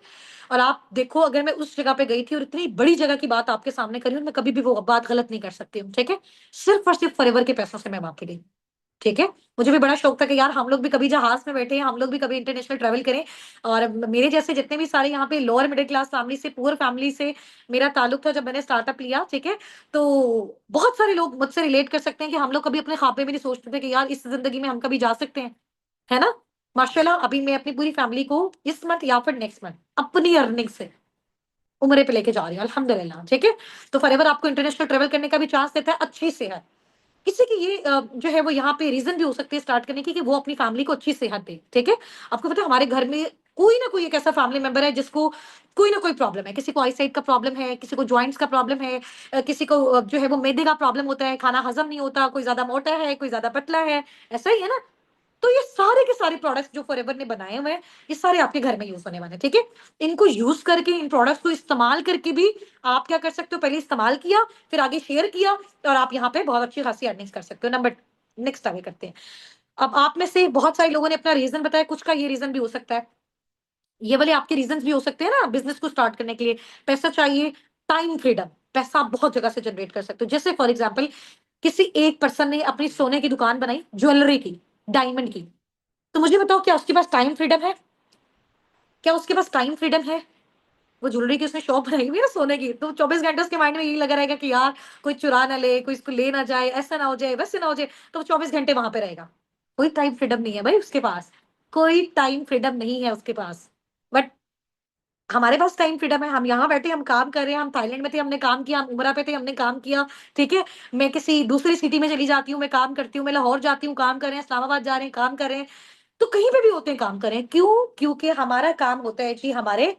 Speaker 1: और आप देखो अगर मैं उस जगह पे गई थी और इतनी बड़ी जगह की बात आपके सामने करी हूँ, मैं कभी भी वो बात गलत नहीं कर सकती हूँ। ठीक है, सिर्फ और सिर्फ फॉरएवर के पैसों से मैं वहां पे गई। ठीक है, मुझे भी बड़ा शौक था कि यार हम लोग भी कभी जहाज में बैठे हैं, हम लोग भी कभी इंटरनेशनल ट्रैवल करें। और मेरे जैसे जितने भी सारे यहाँ पे लोअर मिडिल क्लास फैमिली से, पुअर फैमिली से मेरा ताल्लुक था जब मैंने स्टार्टअप लिया। ठीक है, तो बहुत सारे लोग मुझसे रिलेट कर सकते हैं कि हम लोग कभी अपने ख्वाबे में नहीं सोचते थे कि यार इस जिंदगी में हम कभी जा सकते हैं, है ना। माशाल्लाह, अभी मैं अपनी पूरी फैमिली को इस मंथ या फिर नेक्स्ट मंथ अपनी अर्निंग से उम्रे पे लेके जा रही हूँ अल्हम्दुलिल्लाह। ठीक है, तो फॉरएवर आपको इंटरनेशनल ट्रैवल करने का भी चांस देता है अच्छी सेहत। किसी की ये जो है वो यहाँ पे रीजन भी हो सकती है स्टार्ट करने की कि वो अपनी फैमिली को अच्छी सेहत दे। ठीक है, आपको पता है हमारे घर में कोई ना कोई एक ऐसा फैमिली मेंबर है जिसको कोई ना कोई प्रॉब्लम है, किसी को आईसाइट का प्रॉब्लम है, किसी को जॉइंट्स का प्रॉब्लम है, किसी को जो है वो मैदे का प्रॉब्लम होता है, खाना हजम नहीं होता, कोई ज्यादा मोटा है, कोई ज्यादा पतला है, ऐसा ही है ना। तो ये सारे के सारे प्रोडक्ट्स जो फॉरएवर ने बनाए हुए हैं, ये सारे आपके घर में यूज होने वाले हैं। ठीक है, इनको यूज करके, इन प्रोडक्ट्स को इस्तेमाल करके भी आप क्या कर सकते हो, पहले इस्तेमाल किया, फिर आगे शेयर किया, और आप यहाँ पे बहुत अच्छी खासी अर्निंग्स कर सकते हो। नंबर नेक्स्ट आगे करते हैं। अब आप में से बहुत सारे लोगों ने अपना रीजन बताया, कुछ का ये रीजन भी हो सकता है, ये वाले आपके रीजंस भी हो सकते हैं ना बिजनेस को स्टार्ट करने के लिए। पैसा चाहिए, टाइम फ्रीडम, पैसा आप बहुत जगह से जनरेट कर सकते हो। जैसे फॉर एग्जाम्पल किसी एक पर्सन ने अपनी सोने की दुकान बनाई, ज्वेलरी की, डायमंड की, तो मुझे बताओ क्या उसके पास टाइम फ्रीडम है? क्या उसके पास टाइम फ्रीडम है? वो ज्वेलरी की उसने शॉप बनाई हुई है ना सोने की, तो 24 घंटे उसके माइंड में यही लगा रहेगा कि यार कोई चुरा ना ले, कोई इसको ले ना जाए, ऐसा ना हो जाए, वैसे ना हो जाए, तो वो 24 घंटे वहां पे रहेगा। कोई टाइम फ्रीडम नहीं है भाई उसके पास, कोई टाइम फ्रीडम नहीं है उसके पास। बट हमारे पास टाइम फ्रीडम है, हम यहाँ बैठे हम काम कर रहे हैं, हम थाईलैंड में थे हमने काम किया, हम उमरा पे थे हमने काम किया, ठीक है। मैं किसी दूसरी सिटी में चली जाती हूँ, मैं काम करती हूँ, मैं लाहौर जाती हूँ काम कर रहे हैं, इस्लामाबाद जा रहे हैं काम कर रहे हैं, तो कहीं पे भी होते हैं काम कर रहे हैं। क्यों? क्योंकि हमारा काम होता है जी हमारे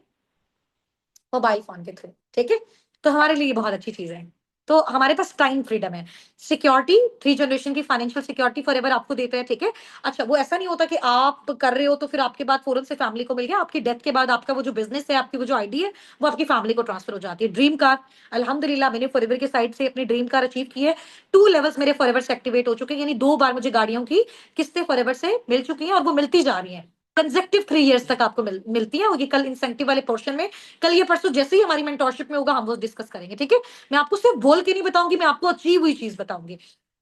Speaker 1: मोबाइल फोन के थ्रू, ठीक है। तो हमारे लिए ये बहुत अच्छी चीज है। तो हमारे पास टाइम फ्रीडम है। सिक्योरिटी, थ्री जनरेशन की फाइनेंशियल सिक्योरिटी फॉर एवर आपको देते हैं, ठीक है। अच्छा, वो ऐसा नहीं होता कि आप कर रहे हो तो फिर आपके बाद फौरन से फैमिली को मिल गया, आपकी डेथ के बाद आपका वो जो बिजनेस है, आपकी वो जो आईडी है, वो आपकी फैमिली को ट्रांसफर हो जाती है। ड्रीम कार, अल्हम्दुलिल्लाह मैंने फॉरएवर की साइड से अपनी ड्रीम कार अचीव की है। 2 लेवल्स मेरे फॉरएवर से एक्टिवेट हो चुके हैं, यानी 2 बार मुझे गाड़ियों की किस्तें फॉरएवर से मिल चुकी हैं और वो मिलती जा रही हैं। कंसेक्टिव 3 इयर्स तक आपको मिलती है, और ये कल इंसेंटिव वाले पोर्शन में, कल ये परसों जैसे ही हमारी मेंटोरशिप में होगा हम वो डिस्कस करेंगे, ठीक है। मैं आपको सिर्फ बोल के नहीं बताऊंगी, मैं आपको अचीव हुई चीज बताऊंगी।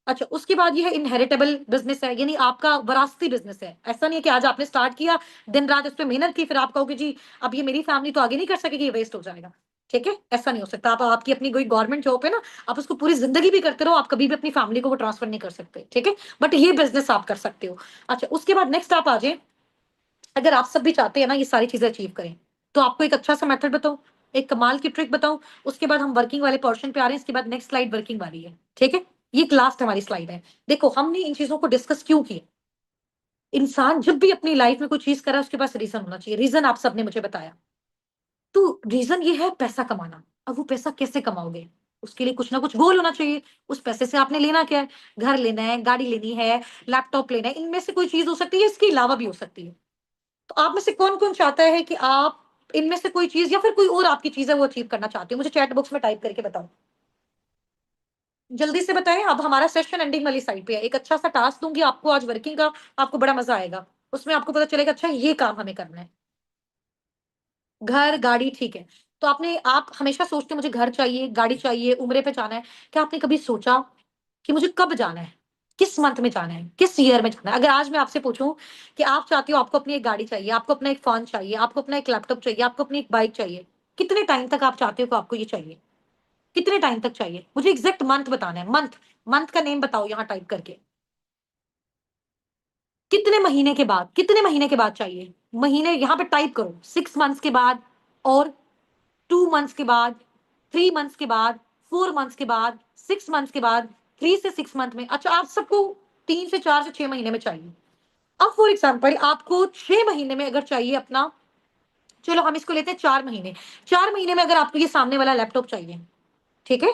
Speaker 1: अच्छा, उसके बाद ये है इनहेरिटेबल बिजनेस है, यानी आपका विरासती बिजनेस है। ऐसा नहीं है कि आज आपने स्टार्ट किया, दिन रात इस पे मेहनत की, फिर आप कहोगे जी अब ये मेरी फैमिली तो आगे नहीं कर सकेगी, ये वेस्ट हो जाएगा, ठीक है। ऐसा नहीं हो सकता। आप आपकी अपनी कोई गवर्नमेंट जॉब है ना, आप उसको पूरी जिंदगी भी करते रहो, आप कभी भी अपनी फैमिली को वो ट्रांसफर नहीं कर सकते, ठीक है। बट ये बिजनेस आप कर सकते हो। अच्छा, उसके बाद नेक्स्ट आप आ जाए, अगर आप सब भी चाहते हैं ना ये सारी चीजें अचीव करें, तो आपको एक अच्छा सा मेथड बताऊं, एक कमाल की ट्रिक बताऊं, उसके बाद हम वर्किंग वाले पोर्शन पे आ रहे हैं। इसके बाद नेक्स्ट स्लाइड वर्किंग वाली है, ठीक है। ये लास्ट हमारी स्लाइड है। देखो हमने इन चीजों को डिस्कस क्यों किया। इंसान जब भी अपनी लाइफ में कोई चीज कर रहा है उसके पास रीजन होना चाहिए। रीजन आप सबने मुझे बताया, तो रीजन ये है पैसा कमाना। अब वो पैसा कैसे कमाओगे? उसके लिए कुछ ना कुछ गोल होना चाहिए। उस पैसे से आपने लेना क्या है? घर लेना है, गाड़ी लेनी है, लैपटॉप लेना है, इनमें से कोई चीज हो सकती है, इसके अलावा भी हो सकती है। तो आप में से कौन-कौन चाहता है कि आप इनमें से कोई चीज़ या फिर कोई और आपकी चीज़ है वो अचीव करना चाहते हो? मुझे चैट बॉक्स में टाइप करके बताओ। जल्दी से बताएँ, अब हमारा सेशन एंडिंग वाली साइड पे है। एक अच्छा-सा टास्क दूँगी आपको आज वर्किंग का, आपको बड़ा मज़ा आएगा। उसमें आपको पता चलेगा अच्छा ये काम हमें करना है। घर, गाड़ी, ठीक है। तो आप हमेशा सोचते हो मुझे घर चाहिए, गाड़ी चाहिए, उम्रे पे जाना है। क्या आपने कभी सोचा कि मुझे कब जाना है? किस मंथ में जाना है? किस ईयर में जाना है? अगर आज मैं आपसे पूछूँ कि आप चाहती हो आपको अपनी एक गाड़ी चाहिए, आपको अपना एक फ़ोन चाहिए, आपको अपना एक लैपटॉप चाहिए, आपको अपनी एक बाइक चाहिए। कितने टाइम तक आप चाहते हो कि आपको ये चाहिए? कितने टाइम तक चाहिए? मुझे एग्ज़ैक्ट मंथ बताना है, मंथ। मंथ का नेम बताओ यहाँ टाइप करके। कितने महीने के बाद चाहिए? महीने यहाँ पे टाइप करो, 6 मंथ्स के बाद, और 2 मंथ्स के बाद, 3 मंथ्स के बाद, 4 मंथ्स के बाद, 6 मंथ्स के बाद, 3 से 6 मंथ में। अच्छा, आप सबको 3 से 4 से 6 महीने में चाहिए। अब फॉर एग्जाम्पल आपको 6 महीने में अगर चाहिए अपना, चलो हम इसको लेते हैं 4 महीने। 4 महीने में अगर आपको ये सामने वाला लैपटॉप चाहिए, ठीक है?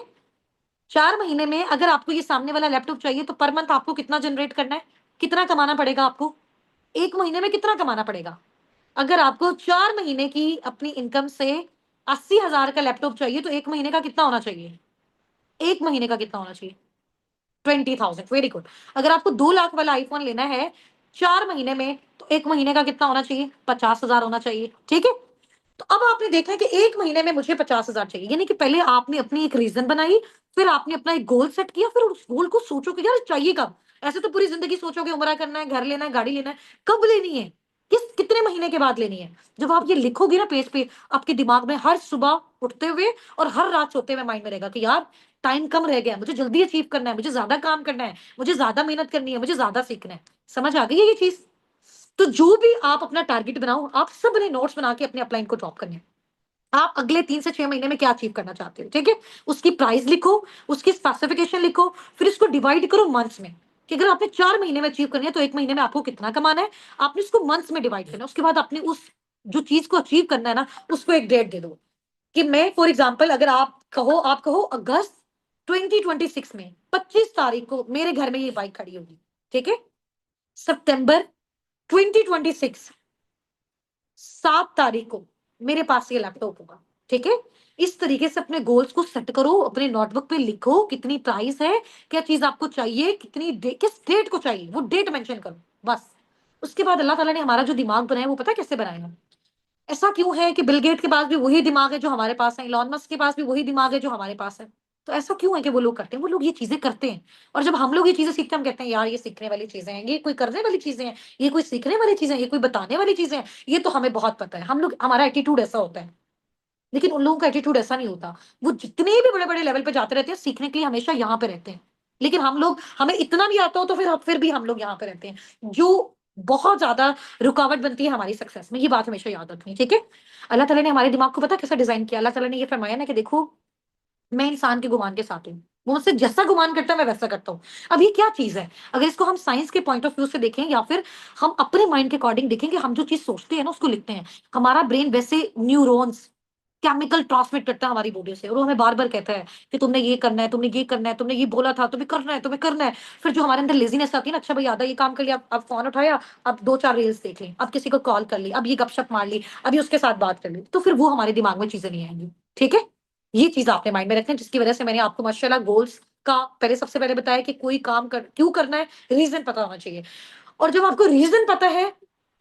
Speaker 1: 4 महीने में अगर आपको ये सामने वाला लैपटॉप चाहिए, तो पर मंथ आपको कितना जनरेट करना है? कितना कमाना पड़ेगा आपको? 1 महीने में कितना कमाना पड़ेगा? अगर आपको 4 महीने की अपनी इनकम से 80,000 का लैपटॉप चाहिए, तो 1 महीने का कितना होना चाहिए? 1 महीने का कितना होना चाहिए? 20,000, वेरी गुड। अगर आपको 2 लाख वाला आईफ़ोन लेना है 4 महीने में, तो 1 महीने का कितना होना चाहिए? 50,000 होना चाहिए, ठीक है? तो अब आपने देखा है कि 1 महीने में मुझे 50,000 चाहिए, यानी कि पहले आपने अपनी एक रीज़न बनाई, फिर आपने अपना एक गोल सेट किया, फिर उस गोल को सोचो कि यार चाहिए कब? ऐसे तो पूरी ज़िंदगी सोचोगे उम्रा करना है, घर लेना है, गाड़ी लेना है, कब लेनी है? कितने महीने के बाद लेनी है? जब आप ये लिखोगे ना पेज पे, आपके दिमाग में हर सुबह उठते हुए और हर रात सोते हुए माइंड में रहेगा कि यार टाइम कम रह गया है, मुझे जल्दी अचीव करना है, मुझे ज़्यादा काम करना है, मुझे ज़्यादा मेहनत करनी है, मुझे ज़्यादा सीखना है। समझ आ गई है ये चीज़? तो जो भी आप अपना टारगेट बनाओ, आप सबने नोट्स बना के अपने अपलाइन को ड्रॉप करने हैं। आप अगले 3 से 6 महीने में क्या अचीव करना चाहते हो, ठीक है? उसकी प्राइस लिखो, उसकी स्पेसिफिकेशन लिखो, फिर इसको डिवाइड करो मंथ्स में, कि अगर आपने 4 महीने में अचीव करनी है, तो 1 महीने में आपको कितना कमाना है, आपने इसको मंथ्स में डिवाइड करना है। उसके बाद आपने उस जो चीज़ को अचीव करना है ना, उसको एक डेट दे दो, कि मैं फॉर एग्ज़ाम्पल अगर आप कहो अगस्त 2026 में 25 तारीख को मेरे घर में ये बाइक खड़ी होगी, ठीक है? सितंबर 2026 7 तारीख को मेरे पास ये लैपटॉप होगा, ठीक है? इस तरीके से अपने गोल्स को सेट करो, अपने नोटबुक पे लिखो कितनी प्राइस है, क्या चीज़ आपको चाहिए, किस डेट को चाहिए, वो डेट मेंशन करो। बस। उसके बाद अल्लाह ताला ने हमारा जो दिमाग बनाया वो पता है कैसे बनाया है? ऐसा क्यों है कि बिल गेट के पास भी वही दिमाग है जो हमारे पास है, इलॉन मस्क के पास भी वही दिमाग है जो हमारे पास है। तो ऐसा क्यों है कि वो लोग करते हैं? वो लोग ये चीज़ें करते हैं और जब हम लोग ये चीज़ें सीखते हैं, हम कहते हैं यार ये सीखने वाली चीज़ें हैं, ये कोई करने वाली चीज़ें हैं, ये कोई सीखने वाली चीज़ें हैं, ये कोई बताने वाली चीज़ें हैं, ये तो हमें बहुत पता है। हम लोग हमारा एटीट्यूड ऐसा होता है। लेकिन उन लोगों का एटीट्यूड ऐसा नहीं होता। वो जितने भी बड़े-बड़े लेवल पे जाते रहते हैं, सीखने के लिए हमेशा यहाँ पे रहते हैं। लेकिन हम लोग हमें इतना भी आता हो तो फिर भी हम लोग यहाँ पे रहते हैं, जो बहुत ज़्यादा रुकावट बनती है हमारी सक्सेस में। ये बात हमेशा याद रखनी है, ठीक है? अल्लाह ताला ने हमारे दिमाग को पता है कैसा डिज़ाइन किया? अल्लाह ताला ने ये फरमाया ना कि देखो, मैं इंसान के गुमान के साथ हूँ। वो मुझसे जैसा गुमान करता है, मैं वैसा करता हूँ। अब ये क्या चीज़ है? अगर इसको हम साइंस के पॉइंट ऑफ व्यू से देखें या फिर हम अपने माइंड के अकॉर्डिंग देखें कि हम जो चीज़ सोचते हैं ना, उसको लिखते हैं। हमारा ब्रेन वैसे न्यूरॉन्स केमिकल ट्रांसमिट करता है हमारी बॉडी से और वो हमें बार-बार कहता है कि तुमने ये करना है, तुमने ये करना है, तुमने ये बोला था, तुम्हें करना है, तुम्हें करना है। फिर जो हमारे अंदर लेज़ीनेस आती है ना, अच्छा भई आधा ये काम कर लिया, अब फ़ोन उठाया, अब 2-4 रील्स देख ली, अब किसी को कॉल कर ली, अब ये गपशप मार ली, अभी उसके साथ बात कर ली। तो फिर वो हमारे दिमाग में चीज़ें नहीं आएँगी, ठीक है? ये चीज़ आपने माइंड में रखना है जिसकी वज़ह से मैंने आपको माशाल्लाह गोल्स का पहले सबसे पहले बताया कि कोई काम कर क्यों करना है, रीज़न पता होना चाहिए। और जब आपको रीज़न पता है,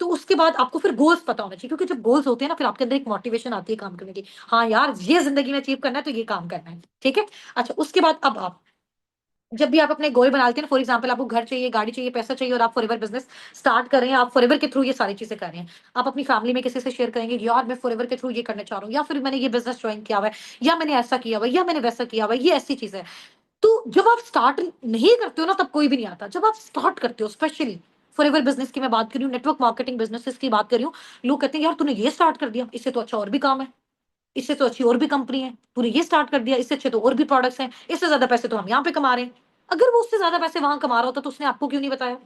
Speaker 1: तो उसके बाद आपको फिर गोल्स पता होना चाहिए क्योंकि जब गोल्स होते हैं ना, फिर आपके अंदर एक मोटिवेशन आती है काम करने की। हाँ यार, ये ज़िंदगी में अचीव करना है, तो ये काम करना है, ठीक है? अच्छा, उसके बाद अब आप जब भी आप अपने गोल बनाते हैं ना, फॉर एग्ज़ाम्पल आपको घर चाहिए, गाड़ी चाहिए, पैसा चाहिए और आप फॉरएवर बिज़नेस स्टार्ट कर रहे हैं, आप फॉरएवर के थ्रू ये सारी चीज़ें कर रहे हैं। आप अपनी फैमिली में किसी से शेयर करेंगे, यार मैं फॉरएवर के थ्रू ये करना चाह रहा हूँ या फिर मैंने ये बिज़नेस जॉइन किया हुआ है या मैंने ऐसा किया हुआ है या मैंने वैसा किया हुआ है, ये ऐसी चीज़ है। तो जब आप स्टार्ट नहीं करते हो ना, तब कोई भी नहीं आता। जब आप स्टार्ट करते हो, स्पेशली फॉरएवर बिज़नेस की मैं बात कर रही हूँ, नेटवर्क मार्केटिंग बिज़नेसेस की बात कर रही हूँ। लोग कहते हैं, "यार तूने ये स्टार्ट कर दिया, इससे तो अच्छा और भी काम है, इससे तो अच्छी और भी कंपनी है। तूने ये स्टार्ट कर दिया, इससे अच्छे तो और भी प्रोडक्ट्स हैं, इससे ज़्यादा पैसे तो हम यहाँ पे कमा रहे हैं।" अगर वो उससे ज़्यादा पैसे वहाँ कमा रहा होता, तो उसने आपको क्यों नहीं बताया?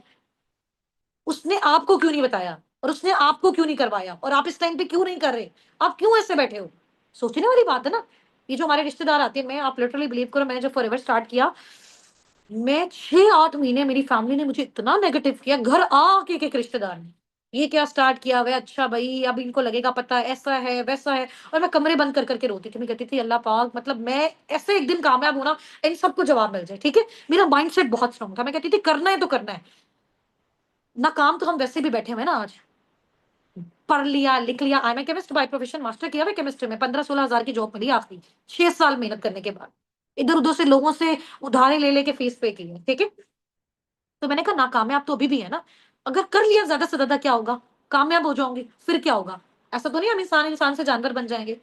Speaker 1: उसने आपको क्यों नहीं बताया? और उसने आपको क्यों नहीं करवाया? और आप इस टाइम पे क्यों नहीं कर रहे? आप क्यों ऐसे बैठे हो? सोचने वाली बात है ना। ये जो हमारे रिश्तेदार आते हैं, मैं आप लिटरली बिलीव करो, मैंने जब फॉरएवर स्टार्ट किया, मैं 6-8 महीने मेरी फैमिली ने मुझे इतना नेगेटिव किया, घर आके एक-एक रिश्तेदार ने। ये क्या स्टार्ट किया हुआ है? अच्छा भई, अब इनको लगेगा पता है, ऐसा है, वैसा है और मैं कमरे बंद कर के रोती थी। मैं कहती थी अल्लाह पाक, मतलब मैं ऐसे एक दिन कामयाब हूँ ना, इन सबको जवाब मिल जाए, ठीक है? मेरा माइंडसेट बहुत स्ट्रॉन्ग था। मैं कहती थी करना है तो करना है। ना काम तो हम वैसे भी बैठे हुए हैं ना आज। पढ़ लिया, लिख लिया, I am a chemist by profession, master किया हुआ है केमिस्ट्री में, 15-16 हज़ार की जॉब मिली आखिरी, 6 साल मेहनत करने के बाद। इधर-उधर से लोगों से उधारे ले लेके फीस पे की है, ठीक है? तो मैंने कहा नाकामयाब तो अभी भी है ना, अगर कर लिया ज़्यादा से ज़्यादा क्या होगा? कामयाब हो जाऊँगी, फिर क्या होगा? ऐसा तो नहीं हम इंसान इंसान से जानवर बन जाएँगे।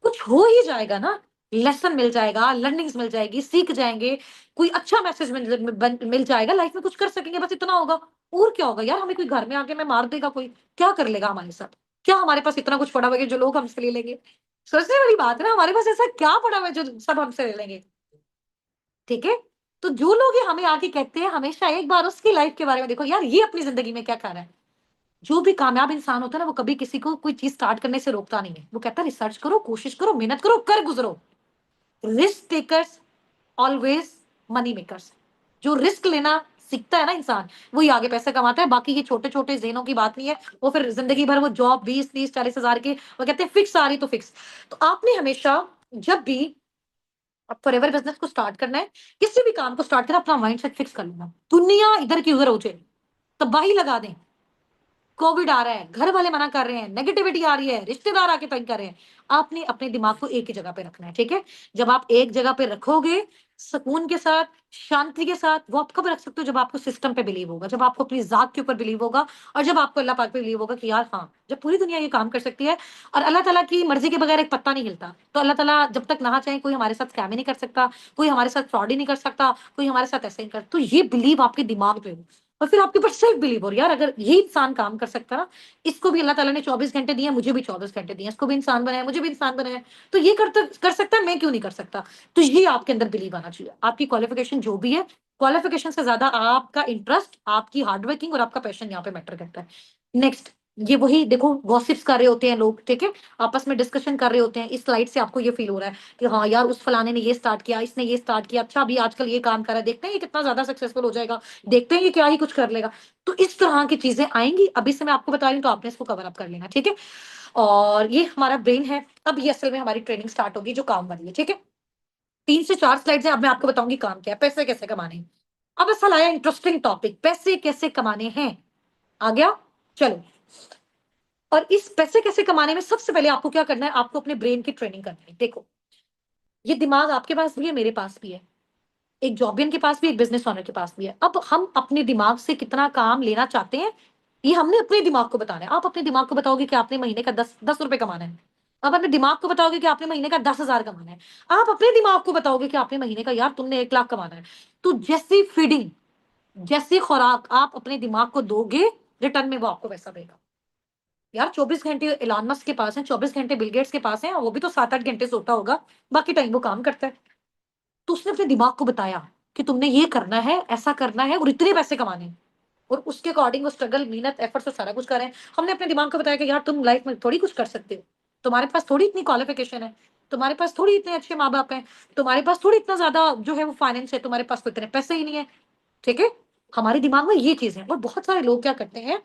Speaker 1: कुछ हो ही जाएगा ना, लेसन मिल जाएगा, लर्निंग्स मिल जाएगी, सीख जाएँगे, कोई अच्छा मैसेज मिल जाएगा, लाइफ में कुछ कर सकेंगे, बस इतना होगा। और क्या होगा यार, हमें कोई घर में आके हमें मार देगा कोई, क्या कर लेगा हमारे साथ? क्या हमारे पास इतना कुछ पड़ा हुआ है कि जो लोग हमसे ले लेंगे? सोचने वाली बात है ना, हमारे पास ऐसा क्या पड़ा हुआ है जो सब हमसे ले लेंगे? ठीक है? तो जो लोग ये हमें आके कहते हैं, हमेशा एक बार उसकी लाइफ के बारे में देखो, यार ये अपनी ज़िंदगी में क्या कर रहा है? जो भी कामयाब इंसान होता है ना, वो कभी किसी को कोई चीज़ स्टार्ट करने से रोकता नहीं है। वो कहता है रिसर्च करो, कोशिश करो, मेहनत करो, कर गुज़रो। Risk takers always money makers. जो रिस्क लेना सीखता है ना इंसान, वही आगे पैसे कमाता है। बाकी ये छोटे-छोटे ज़ेनों की बात नहीं है। वो फिर ज़िंदगी भर वो जॉब 20, 30, 40 हज़ार की, वो कहते हैं फिक्स आ रही तो फिक्स। तो आपने हमेशा जब भी अब फॉरएवर बिज़नेस को स्टार्ट करना है, किसी भी काम को स्टार्ट करना है, अपना माइंडसेट फिक्स कर लेना। दुनिया इधर की उधर हो जाए, तबाही लगा दें, कोविड आ रहा है, घर वाले मना कर रहे हैं, नेगेटिविटी आ रही है, रिश्तेदार आके तंग कर रहे हैं। आपने अपने दिमाग को एक ही जगह पे रखना है, ठीक है? जब आप एक जगह पे रखोगे, सुकून के साथ, शांति के साथ, वो आप कब रख सकते हो? जब आपको सिस्टम पे बिलीव होगा, जब आपको अपनी ज़ात के ऊपर बिलीव होगा और जब आपको अल्लाह पाक पे बिलीव होगा कि यार हाँ, जब पूरी दुनिया ये काम कर सकती है और अल्लाह ताला की मर्ज़ी के बगैर एक पत्ता नहीं हिलता। तो अल्लाह ताला जब तक ना चाहे कोई हमारे साथ स्कैम ही नहीं कर सकता, कोई हमारे साथ फ्रॉड ही नहीं कर सकता, कोई हमारे साथ ऐसे नहीं कर तो ये बिलीव आपके दिमाग पे हो। और फिर आपके ऊपर सेल्फ बिलीव हो रही है, यार अगर ये इंसान काम कर सकता है ना, इसको भी अल्लाह ताला ने 24 घंटे दिए हैं, मुझे भी 24 घंटे दिए हैं, इसको भी इंसान बनाया, मुझे भी इंसान बनाया, तो ये कर सकता है, मैं क्यों नहीं कर सकता? तो ये आपके अंदर बिलीव आना चाहिए। आपकी क्वालिफ़िकेशन जो भी है, क्वालिफ़िकेशन से ज़्यादा आपका इंटरेस्ट, आपकी हार्ड वर्किंग और आपका पैशन यहाँ पे मैटर करता है। नेक्स्ट, ये वही देखो गॉसिप्स कर रहे होते हैं लोग, ठीक है? आपस में डिस्कशन कर रहे होते हैं, इस स्लाइड से आपको ये फ़ील हो रहा है कि हाँ यार, उस फलाने ने ये स्टार्ट किया, इसने ये स्टार्ट किया, अच्छा अभी आजकल ये काम कर रहा है, देखते हैं ये कितना ज़्यादा सक्सेसफुल हो जाएगा, देखते हैं ये क्या ही कुछ कर लेगा। तो इस तरह की चीज़ें आएँगी, अभी से मैं आपको बता रही हूँ तो आपने इसको कवर अप कर लेना, ठीक है? और ये हमारा ब्रेन है, अब ये असल में हमारी ट्रेनिंग स्टार्ट होगी जो काम वाली है, ठीक है? 3 से 4 स्लाइड्स हैं, अब मैं आपको बताऊँगी काम क्या है, पैसे कैसे कमाने हैं। अब ऐसा लाया इंटरेस्टिंग टॉपिक, पैसे कैसे कमाने हैं। आ गया, चलो। और इस पैसे कैसे कमाने में सबसे पहले आपको क्या करना है, आपको अपने ब्रेन की ट्रेनिंग करनी है। देखो, ये दिमाग आपके पास भी है, मेरे पास भी है, एक जॉबियन के पास भी, एक बिजनेस ओनर के पास भी है। अब हम अपने दिमाग से कितना काम लेना चाहते हैं, ये हमने अपने दिमाग को बताना है। आप अपने दिमाग को बताओगे कि आपने महीने का 10 रुपए कमाना है। आप अपने दिमाग को बताओगे कि आपने महीने का 10,000 कमाना है। आप अपने दिमाग को बताओगे कि आपने महीने का, यार तुमने 1 लाख कमाना है। तो जैसी फीडिंग, जैसी खुराक आप अपने दिमाग को दोगे, रिटर्न में वो आपको वैसा देगा। यार 24 घंटे एलन मस्क के पास है, 24 घंटे बिल गेट्स के पास है, वो भी तो 7-8 घंटे सोता होगा, बाकी टाइम वो काम करता है। तो उसने अपने दिमाग को बताया कि तुमने ये करना है, ऐसा करना है और इतने पैसे कमाने हैं। और उसके अकॉर्डिंग वो स्ट्रगल, मेहनत, एफर्ट से सारा कुछ कर रहे हैं। हमने अपने दिमाग को बताया कि यार तुम लाइफ में थोड़ी कुछ कर सकते हो, तुम्हारे पास थोड़ी इतनी क्वालिफिकेशन है, तुम्हारे पास थोड़ी इतने अच्छे माँ बाप हैं, तुम्हारे पास थोड़ी इतना ज्यादा जो है वो फाइनेंस है, तुम्हारे पास तो इतने पैसे ही नहीं है। ठीक है, हमारे दिमाग में ये चीज है। और बहुत सारे लोग क्या करते हैं,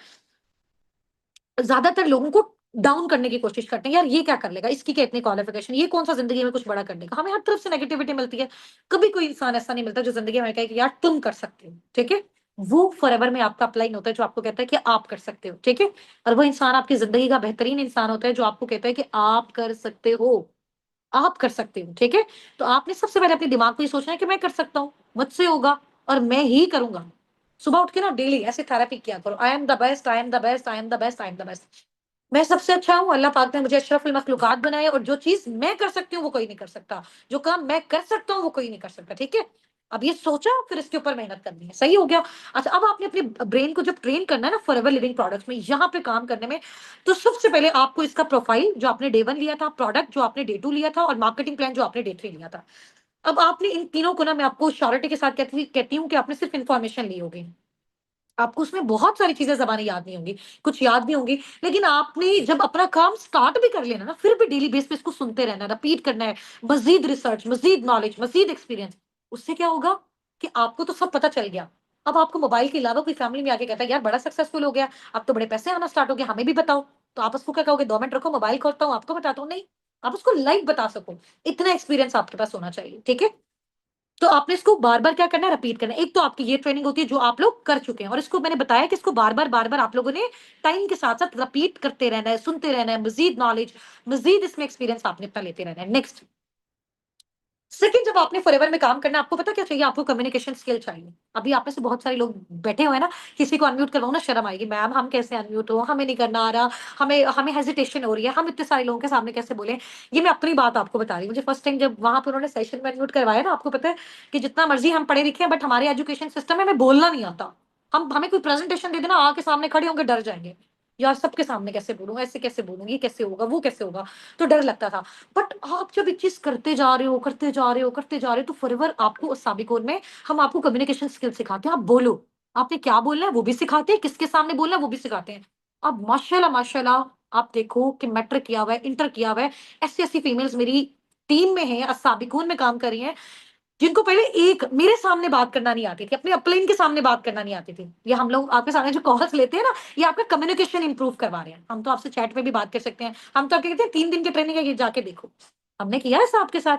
Speaker 1: ज्यादातर लोगों को डाउन करने की कोशिश करते हैं, यार ये क्या कर लेगा, इसकी क्या इतनी क्वालिफिकेशन, ये कौन सा जिंदगी में कुछ बड़ा करने का। हमें हर तरफ से नेगेटिविटी मिलती है। कभी कोई इंसान ऐसा नहीं मिलता जो जिंदगी में कहे कि यार तुम कर सकते हो। ठीक है, वो फॉरएवर में आपका अपलाइन होता है जो आपको कहता है कि आप कर सकते हो। ठीक है, और वो इंसान आपकी जिंदगी का बेहतरीन इंसान होता है जो आपको कहता है कि आप कर सकते हो, आप कर सकते हो। ठीक है, तो आपने सबसे पहले अपने दिमाग को ये सोचना है कि मैं कर सकता हूँ, मुझसे होगा और मैं ही करूंगा। सुबह उठ के ना डेली ऐसे थेरेपी किया करो, I am the best, I am the best, I am the best, I am the best. मैं सबसे अच्छा हूँ, अल्लाह पाक ने मुझे अशरफुल मखलूकात बनाया, और जो चीज मैं कर सकती हूँ वो कोई नहीं कर सकता, जो काम मैं कर सकता हूँ वो कोई नहीं कर सकता। ठीक है, अब ये सोचा, फिर इसके ऊपर मेहनत करनी है। सही हो गया। अच्छा, अब आपने अपने ब्रेन को जब ट्रेन करना है ना फॉरएवर लिविंग प्रोडक्ट्स में, यहाँ पे काम करने में, तो सबसे पहले आपको इसका प्रोफाइल जो आपने डे 1 लिया था, प्रोडक्ट जो आपने डे 2 लिया था, और मार्केटिंग प्लान जो आपने डे 3 लिया था। अब आपने इन तीनों को ना, मैं आपको श्योरिटी के साथ कहती हूँ कि आपने सिर्फ इन्फॉर्मेशन ली होगी, आपको उसमें बहुत सारी चीजें ज़बानी याद नहीं होंगी, कुछ याद भी होंगी, लेकिन आपने जब अपना काम स्टार्ट भी कर लेना ना, फिर भी डेली बेस पे इसको सुनते रहना, रिपीट करना है, मज़ीद रिसर्च, मज़ीद नॉलेज, मज़ीद एक्सपीरियंस। उससे क्या होगा कि आपको तो सब पता चल गया। अब आपको मोबाइल के अलावा कोई फैमिली में आके कहता है, "यार बड़ा सक्सेसफुल हो गया, अब तो बड़े पैसे आना स्टार्ट हो गए, हमें भी बताओ।" तो आप उसको क्या कहोगे, "2 मिनट रुको, मोबाइल खोलता हूँ, आपको बताता हूँ।" नहीं, आप उसको लाइव बता सको, इतना एक्सपीरियंस आपके पास होना चाहिए। ठीक है? तो आपने इसको बार-बार क्या करना है, रिपीट करना है। एक तो आपकी ये ट्रेनिंग होती है जो आप लोग कर चुके हैं, और इसको मैंने बताया कि इसको बार-बार आप लोगों ने टाइम के साथ-साथ रिपीट करते रहना है, सुनते रहना है, मज़ीद नॉलेज, मज़ीद इसमें एक्सपीरियंस आपने अपना लेते रहना है। नेक्स्ट, सेकंड, जब आपने फॉरएवर में काम करना है, आपको पता क्या चाहिए? आपको कम्युनिकेशन स्किल चाहिए। अभी आप में से बहुत सारे लोग बैठे हुए हैं ना, किसी को अनम्यूट करवाऊँ ना शर्म आएगी, मैम हम कैसे अनम्यूट हो? हमें नहीं करना आ रहा, हमें हमें हेजिटेशन हो रही है, हम इतने सारे लोगों के सामने कैसे बोलें? ये मैं अपनी बात आपको बता रही हूँ। मुझे फर्स्ट टाइम जब वहाँ पे उन्होंने सेशन में अनम्यूट करवाया ना, आपको पता है कि जितना मर्ज़ी हम पढ़े-लिखे हैं, बट हमारे एजुकेशन सिस्टम में हमें बोलना नहीं आता। हम हमें कोई प्रेज़ेंटेशन दे देना, आके सामने खड़े होंगे, डर जाएँगे। यार सबके सामने कैसे बोलूँ? ऐसे कैसे बोलूँ? ये कैसे होगा? वो कैसे होगा? तो डर लगता था। बट आप जब एक चीज़ करते जा रहे हो, करते जा रहे हो, करते जा रहे हो, तो फॉरएवर आपको उस साबिकोर में हम आपको कम्युनिकेशन स्किल सिखाते हैं। आप बोलो, आपने क्या बोलना है वो भी सिखाते हैं, किसके सामने बोलना है वो भी सिखाते हैं। अब माशाल्लाह माशाल्लाह, आप देखो कि मैट्रिक किया हुआ है, इंटर किया हुआ है, ऐसी-ऐसी फीमेल्स मेरी टीम में हैं, साबिकून में काम कर रही हैं, जिनको पहले एक मेरे सामने बात करना नहीं आती थी, अपने अपलाइन के सामने बात करना नहीं आती थी। ये हम लोग आपके सामने जो कॉल्स लेते हैं ना, ये आपका कम्युनिकेशन इंप्रूव करवा रहे हैं। हम तो आपसे चैट पे भी बात कर सकते हैं। हम तो आपको कहते हैं 3 दिन की ट्रेनिंग है, ये जाके देखो। हमने किया ऐसा आपके साथ?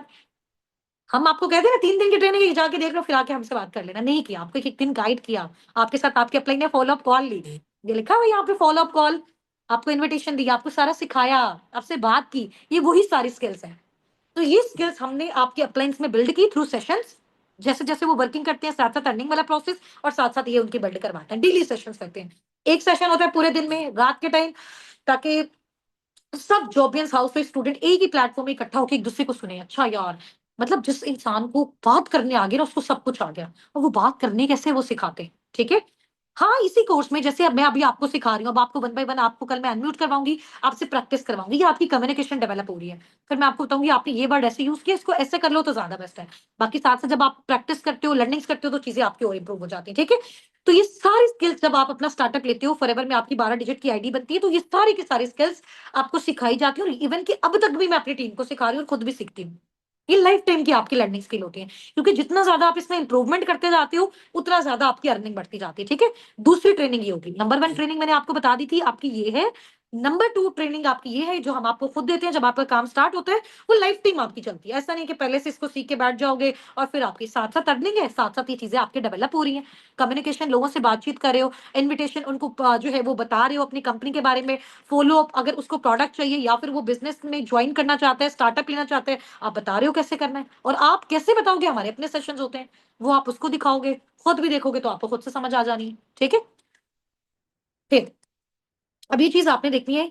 Speaker 1: हम आपको कहते हैं ना 3 दिन की ट्रेनिंग है, ये जाके देख लो, फिर आके हमसे बात कर लेना। नहीं किया, आपको एक-एक दिन गाइड किया। आपके साथ आपके अपलाइन ने फॉलो अप कॉल ली। ये लिखा हुआ है यहाँ पे फॉलो अप कॉल। आपको इन्विटेशन दिया, आपको सारा सिखाया, आपसे बात की। ये वही सारी स्किल्स हैं। तो ये स्किल्स हमने आपके अपलाइंस में बिल्ड की थ्रू सेशंस। जैसे-जैसे वो वर्किंग करते हैं, साथ-साथ अर्निंग वाला प्रोसेस, और साथ-साथ ये उनकी बिल्ड करवाते हैं। डेली सेशंस करते हैं। एक सेशन होता है पूरे दिन में, रात के टाइम, ताकि सब जॉबियंस, हाउसवाइफ, स्टूडेंट एक ही प्लेटफॉर्म में इकट्ठा होके एक-दूसरे को सुने। अच्छा यार, मतलब जिस इंसान को बात करने आ गया ना, उसको सब कुछ आ गया। और वो बात करनी कैसे है वो सिखाते हैं। ठीक है? हाँ, इसी कोर्स में जैसे अब मैं अभी आपको सिखा रही हूँ, अब आपको वन बाय वन आपको कल मैं अनम्यूट करवाऊँगी, आपसे प्रैक्टिस करवाऊँगी, ये आपकी कम्युनिकेशन डेवलप हो रही है। फिर मैं आपको बताऊँगी आपने ये वर्ड ऐसे यूज़ किया, इसको ऐसे कर लो तो ज़्यादा बेस्ट है। बाकी साथ-साथ जब आप प्रैक्टिस करते हो, लर्निंग्स करते हो, तो चीज़ें आपकी और इम्प्रूव हो जाती हैं। ठीक है? तो ये सारी स्किल्स जब आप अपना स्टार्टअप लेते हो, फॉरएवर में आपकी 12 डिजिट की आईडी बनती है, तो ये सारी की सारी स्किल्स आपको सिखाई जाती है, और इवन कि अब तक भी मैं अपनी टीम को सिखा रही हूँ और खुद भी सीखती हूँ। ये लाइफ टाइम की आपकी लर्निंग स्किल होती है, क्योंकि जितना ज़्यादा आप इसमें इम्प्रूवमेंट करते जाते हो, उतना ज़्यादा आपकी अर्निंग बढ़ती जाती है। ठीक है? दूसरी ट्रेनिंग ये होगी। नंबर 1 ट्रेनिंग मैंने आपको बता दी थी, आपकी ये है नंबर 2 ट्रेनिंग आपकी ये है जो हम आपको खुद देते हैं जब आपका काम स्टार्ट होता है, वो लाइफ टाइम आपकी चलती है। ऐसा नहीं कि पहले से इसको सीख के बैठ जाओगे और फिर आपकी साथ-साथ अर्निंग है, साथ-साथ ये चीज़ें आपकी डेवलप हो रही हैं। कम्युनिकेशन, लोगों से बातचीत कर रहे हो, इन्विटेशन उनको जो है वो बता रहे हो अपनी कंपनी के बारे में, फ़ॉलो अप अगर उसको प्रोडक्ट चाहिए या फिर वो बिज़नेस में जॉइन करना चाहता है, स्टार्टअप लेना चाहता है, आप बता रहे हो कैसे करना है। और आप कैसे बताओगे, हमारे अपने सेशंस होते हैं, वो आप उसको दिखाओगे, खुद भी देखोगे तो आपको खुद से समझ आ जानी है, ठीक है? फिर अब ये चीज़ आपने देखनी है,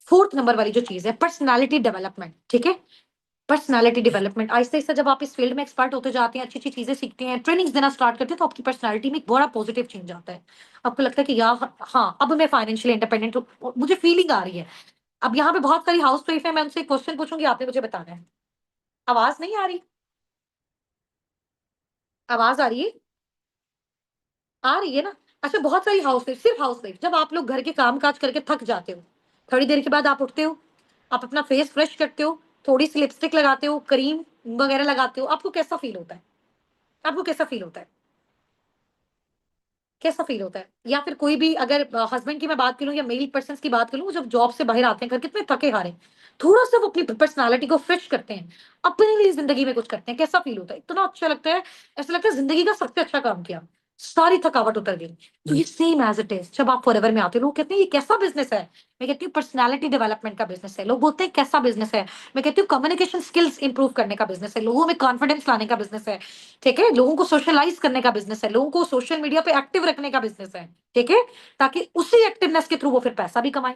Speaker 1: 4th नंबर वाली जो चीज़ है पर्सनैलिटी डेवलपमेंट, ठीक है? पर्सनैलिटी डेवलपमेंट आहिस्ता-आहिस्ता जब आप इस फील्ड में एक्सपर्ट होते जाते हैं, अच्छी-अच्छी चीज़ें सीखते हैं, ट्रेनिंग्स देना स्टार्ट करते हैं, तो आपकी पर्सनैलिटी में एक बड़ा पॉजिटिव चेंज आता है। आपको लगता है कि यार हाँ, अब मैं फाइनेंशियली इंडिपेंडेंट हूँ, मुझे फीलिंग आ रही है। अब यहाँ पे बहुत सारी हाउसवाइफ है, मैं उनसे एक क्वेश्चन पूछूँगी, आपने मुझे बताना है। आवाज़ नहीं आ रही? आवाज़ आ रही है? आ रही है ना? अच्छा, बहुत सारी हाउसवाइफ, सिर्फ हाउसवाइफ, जब आप लोग घर के काम-काज करके थक जाते हो, थोड़ी देर के बाद आप उठते हो, आप अपना फेस फ्रेश करते हो, थोड़ी-सी लिपस्टिक लगाते हो, क्रीम वगैरह लगाते हो, आपको कैसा फील होता है? आपको कैसा फील होता है? कैसा फील होता है? या फिर कोई भी अगर हस्बैंड की मैं बात करूँ या मेल पर्सन्स की बात करूँ, जब जॉब से बाहर आते हैं, घर कितने थके-हारे, थोड़ा-सा वो अपनी पर्सनैलिटी को फ्रेश करते हैं, अपने लिए ज़िंदगी में कुछ करते हैं, कैसा फील होता है? इतना अच्छा लगता है, ऐसा लगता है ज़िंदगी का सबसे अच्छा काम किया, सारी थकावट उतर गई। तो ये सेम एज़ इट इज़ जब आप फॉरएवर में आते हो, लोग कहते हैं ये कैसा बिज़नेस है? मैं कहती हूँ पर्सनैलिटी डेवलपमेंट का बिज़नेस है। लोग बोलते हैं कैसा बिज़नेस है? मैं कहती हूँ कम्युनिकेशन स्किल्स इंप्रूव करने का बिज़नेस है, लोगों में कॉन्फिडेंस लाने का बिज़नेस है। ठीक है? लोगों को सोशलाइज़ करने का बिज़नेस है, लोगों को सोशल मीडिया पे एक्टिव रखने का बिज़नेस है, ठीक है? ताकि उसी एक्टिवनेस के थ्रू वो फिर पैसा भी कमाएँ।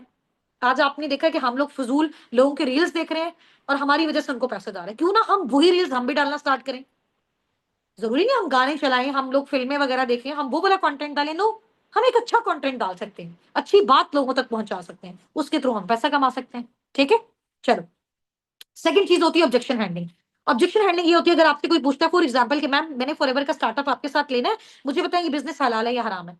Speaker 1: आज आपने देखा है कि हम लोग फ़िज़ूल लोगों के रील्स देख रहे हैं और हमारी वज़ह से उनको पैसे जा रहे हैं। क्यों ना हम वही रील्स हम भी डालना स्टार्ट करें? ज़रूरी नहीं हम गाने चलाएँ, हम लोग फ़िल्में वग़ैरह देखें, हम वो वाला कंटेंट डालें, नो। हम एक अच्छा कंटेंट डाल सकते हैं, अच्छी बात लोगों तक पहुँचा सकते हैं, उसके थ्रू हम पैसा कमा सकते हैं, ठीक है? चलो, सेकंड चीज़ होती है ऑब्जेक्शन हैंडलिंग। ऑब्जेक्शन हैंडलिंग ये होती है अगर आपसे कोई पूछता है फॉर एग्ज़ाम्पल कि मैम मैंने फॉरएवर का स्टार्टअप आपके साथ लेना है, मुझे बताएँ ये बिज़नेस हलाल है या हराम है?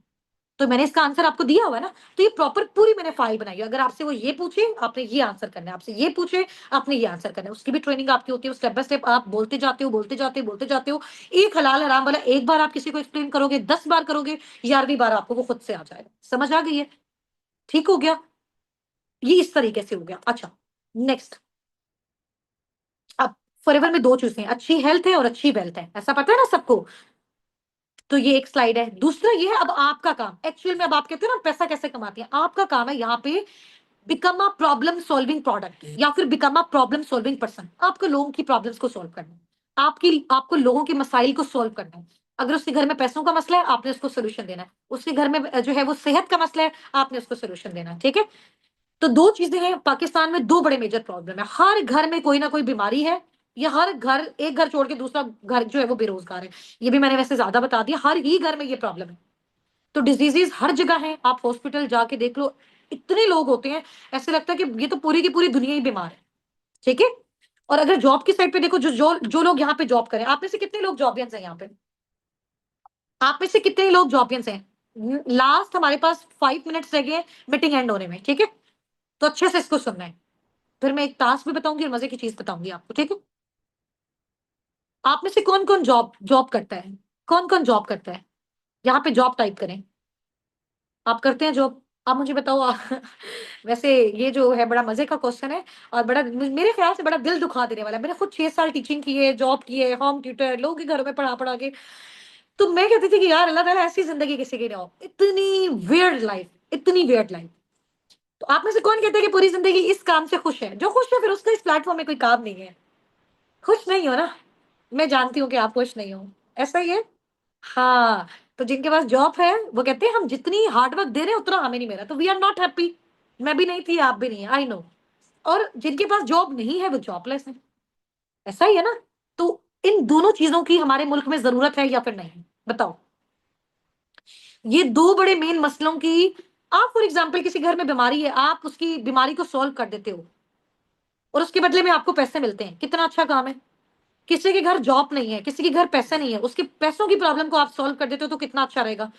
Speaker 1: तो मैंने इसका आंसर आपको दिया हुआ है ना, तो ये प्रॉपर पूरी मैंने फाइल बनाई है। अगर आपसे वो ये पूछे, आपने ये आंसर करना है, आपसे ये पूछे, आपने ये आंसर करना है। उसकी भी ट्रेनिंग आपकी होती है, स्टेप बाय स्टेप आप बोलते जाते हो, बोलते जाते हो, बोलते जाते हो। एक हलाल हराम वाला एक बार आप किसी को एक्सप्लेन करोगे, 10 बार करोगे, 11वीं बार आपको वो खुद से आ जाएगा। समझ आ गई है? ठीक हो गया? ये इस तरीके से हो गया। अच्छा, नेक्स्ट, अब फॉरएवर में 2 चीज़ें हैं, अच्छी हेल्थ है और अच्छी वेल्थ है। ऐसा पता है ना सबको? तो ये एक स्लाइड है। दूसरा ये है अब आपका काम। एक्चुअल में अब आप कहते हो ना पैसा कैसे कमाते हैं? आपका काम है यहाँ पे become a problem solving product या फिर become a problem solving person. आपको लोगों की प्रॉब्लम्स को सॉल्व करना है। आपको लोगों के मसाइल को सॉल्व करना है। अगर उसके घर में पैसों का मसला है, आपने उसको सॉल्यूशन देना है। उसके घर में जो है वो सेहत का मसला है, आपने उसको सॉल्यूशन देना है, ठीक है? तो 2 चीज़ें हैं, पाकिस्तान में 2 बड़े मेजर प्रॉब्लम है। हर घर में कोई ना कोई बीमारी है या हर घर एक घर छोड़ के दूसरा घर जो है वो बेरोज़गार है। ये भी मैंने वैसे ज़्यादा बता दिया, हर ही घर में ये प्रॉब्लम है। तो डिज़ीज़ेज़ हर जगह हैं, आप हॉस्पिटल जाके देख लो, इतने लोग होते हैं, ऐसे लगता है कि ये तो पूरी की पूरी दुनिया ही बीमार है, ठीक है? और अगर जॉब की साइड पे देखो जो लोग यहाँ पे जॉब करें, आप में से कितने लोग जॉबियंस हैं यहाँ पे? आप में से कितने लोग जॉबियंस हैं? लास्ट हमारे पास 5 मिनट्स रह गए हैं मीटिंग एंड होने में, ठीक है? तो अच्छे से इसको सुनना है। फिर मैं एक टास्क भी बताऊँगी और मज़े की चीज़ बताऊँगी आपको, ठीक है? आप में से कौन-कौन जॉब जॉब करता है? कौन-कौन जॉब करता है? यहाँ पे जॉब टाइप करें। आप करते हैं जॉब? आप मुझे बताओ वैसे ये जो है बड़ा मज़े का क्वेश्चन है और बड़ा मेरे ख़्याल से बड़ा दिल दुखा देने वाला है। मैंने खुद 6 साल टीचिंग की है, जॉब की है, होम ट्यूटर, लोगों के घरों में पढ़ा-पढ़ा के। तो मैं कहती थी कि यार अल्लाह ताला ऐसी ज़िंदगी किसी की ना हो। इतनी वियर्ड लाइफ़। तो आप में से कौन कहता है कि पूरी ज़िंदगी इस काम से खुश है? जो खुश है फिर उसका इस प्लेटफ़ॉर्म में कोई काम नहीं है। खुश नहीं हो ना? मैं जानती हूँ कि आप खुश नहीं हो। ऐसा ही है? हाँ, तो जिनके पास जॉब है, वो कहते हैं हम जितनी हार्ड वर्क दे रहे हैं उतना हमें नहीं मिल रहा, तो वी आर नॉट हैप्पी। मैं भी नहीं थी, आप भी नहीं है, आई नो। और जिनके पास जॉब नहीं है, वो जॉबलेस हैं। ऐसा ही है ना? तो इन दोनों चीज़ों की हमारे मुल्क में ज़रूरत है या फिर नहीं? बताओ। ये 2 बड़े मेन मसलों की आप फॉर एग्ज़ाम्पल किसी घर में बीमारी है, आप उसकी बीमारी को सॉल्व कर देते हो और उसके बदले में आपको पैसे मिलते हैं। कितना अच्छा काम है। किसी के घर जॉब नहीं है, किसी के घर पैसे नहीं है, उसके पैसों की प्रॉब्लम को आप सॉल्व कर देते हो तो कितना अच्छा रहेगा।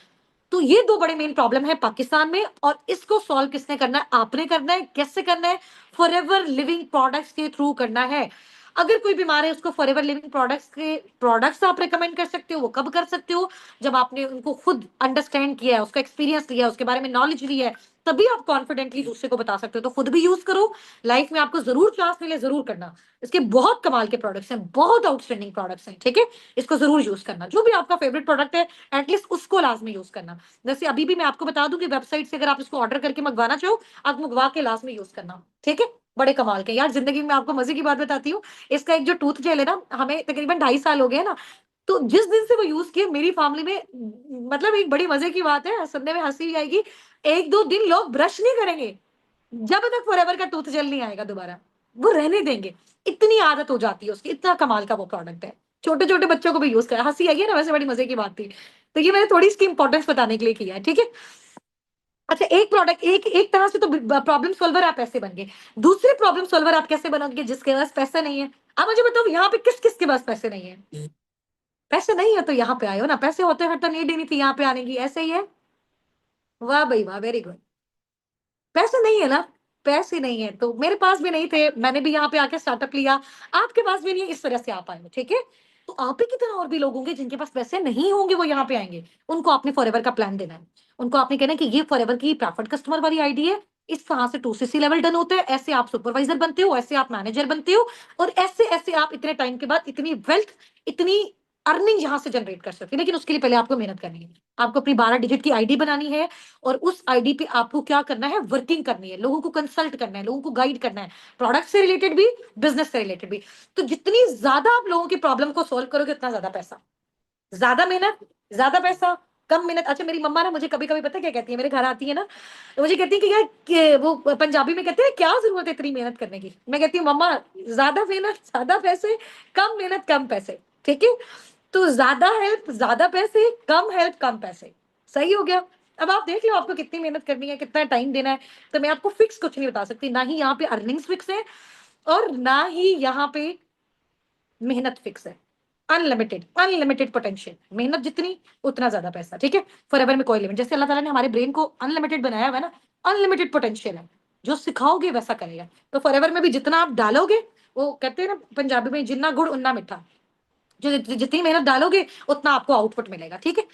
Speaker 1: तो ये 2 बड़े मेन प्रॉब्लम है पाकिस्तान में और इसको सॉल्व किसने करना है? आपने करना है। कैसे करना है? फॉरएवर लिविंग प्रोडक्ट्स के थ्रू करना है। अगर कोई बीमार है उसको फॉरएवर लिविंग प्रोडक्ट्स के प्रोडक्ट्स आप रिकमेंड कर सकते हो। वो कब कर सकते हो? जब आपने उनको खुद अंडरस्टैंड किया है, उसका एक्सपीरियंस लिया है, उसके बारे में नॉलेज ली है, तभी आप कॉन्फिडेंटली दूसरे को बता सकते हो। तो खुद भी यूज करो, लाइफ में आपको जरूर चांस मिले जरूर करना। इसके बहुत कमाल के प्रोडक्ट्स हैं, बहुत आउटस्टैंडिंग प्रोडक्ट्स हैं, ठीक है। इसको जरूर यूज करना, जो भी आपका फेवरेट प्रोडक्ट है एटलीस्ट उसको लाजमी यूज करना। जैसे अभी भी मैं आपको बता दूं कि वेबसाइट से अगर आप इसको ऑर्डर करके मंगवाना चाहो, आप मंगवा के लाजमी यूज करना, ठीक है। बड़े कमाल के यार, जिंदगी में आपको मजे की बात बताती हूँ। इसका एक जो टूथ जेल है ना, हमें तकरीबन 2.5 साल हो गए ना, तो जिस दिन से वो यूज किए मेरी फैमिली में, मतलब एक बड़ी मजे की बात है, सुनने में हंसी भी आएगी, 1-2 दिन लोग ब्रश नहीं करेंगे जब तक फॉरएवर का टूथ जेल नहीं आएगा दोबारा, वो रहने देंगे। इतनी आदत हो जाती है उसकी, इतना कमाल का वो प्रोडक्ट है। छोटे छोटे बच्चों को भी यूज करा, हंसी आई है ना, वैसे बड़ी मजे की बात थी। तो ये मैंने थोड़ी इसकी इंपॉर्टेंस बताने के लिए किया है, ठीक है। अच्छा, एक प्रोडक्ट, एक एक तरह से तो प्रॉब्लम सॉल्वर आप ऐसे बन गए। दूसरे प्रॉब्लम सॉल्वर आप कैसे बनोगे? जिसके पास पैसा नहीं है। अब मुझे बताओ यहाँ पे किस किस के पास पैसे नहीं है? पैसे नहीं है तो यहाँ पे आए हो ना, पैसे होते फिर तो नीड ही नहीं थी यहाँ पे आने की, ऐसे ही है। वाह भाई वाह, वेरी गुड। पैसे नहीं है ना, पैसे नहीं है तो मेरे पास भी नहीं थे, मैंने भी यहाँ पे आके स्टार्टअप लिया। आपके पास भी नहीं है, इस वजह से आप आए हो, ठीक है। तो आप ही की तरह और भी लोग होंगे जिनके पास पैसे नहीं होंगे, वो यहाँ पे आएंगे। उनको आपने फॉरएवर का प्लान देना है। उनको आपने कहना है कि ये फॉरएवर की प्रेफर्ड कस्टमर वाली आईडी है, इस तरह से 2cc लेवल डन होता है, ऐसे आप सुपरवाइजर बनते हो, ऐसे आप मैनेजर बनते हो, और ऐसे ऐसे आप इतने टाइम के बाद इतनी वेल्थ, इतनी अर्निंग यहां से जनरेट कर सकते हैं। लेकिन उसके लिए पहले आपको मेहनत करनी है। आपको अपनी 12 डिजिट की आईडी बनानी है, और उस आईडी पे आपको क्या करना है? वर्किंग करनी है, लोगों को कंसल्ट करना है, लोगों को गाइड करना है, प्रोडक्ट से रिलेटेड भी, बिजनेस से रिलेटेड भी। तो जितनी ज्यादा आप लोगों की प्रॉब्लम को सोल्व करोगे, उतना ज्यादा पैसा, ज्यादा मेहनत, ज्यादा पैसा, कम मेहनत। अच्छा, मेरी मम्मा ना मुझे कभी कभी पता है क्या कहती है, मेरे घर आती है ना, तो मुझे कहती है कि यार वो पंजाबी में कहते हैं क्या जरूरत है इतनी मेहनत करने की। मैं कहती हूँ मम्मा, ज्यादा मेहनत ज्यादा पैसे, कम मेहनत कम पैसे, ठीक है। तो ज्यादा हेल्प ज्यादा पैसे, कम हेल्प कम पैसे, सही हो गया। अब आप देख लो आपको कितनी मेहनत करनी है, कितना टाइम देना है। तो मैं आपको फिक्स कुछ नहीं बता सकती, ना ही यहाँ पे अर्निंग्स फिक्स है, और ना ही यहाँ पे मेहनत फिक्स है। अनलिमिटेड, अनलिमिटेड पोटेंशियल, मेहनत जितनी उतना ज्यादा पैसा, ठीक है। फॉरएवर में कोई लिमिट, जैसे अल्लाह ताला ने हमारे ब्रेन को अनलिमिटेड बनाया हुआ है ना, अनलिमिटेड पोटेंशियल है। जो सिखाओगे वैसा करेगा। तो फॉरएवर में भी जितना आप डालोगे, वो कहते हैं ना पंजाबी में, जिन्ना गुड़ उन्ना मीठा, जो जितनी मेहनत डालोगे उतना आपको आउटपुट मिलेगा, ठीक है।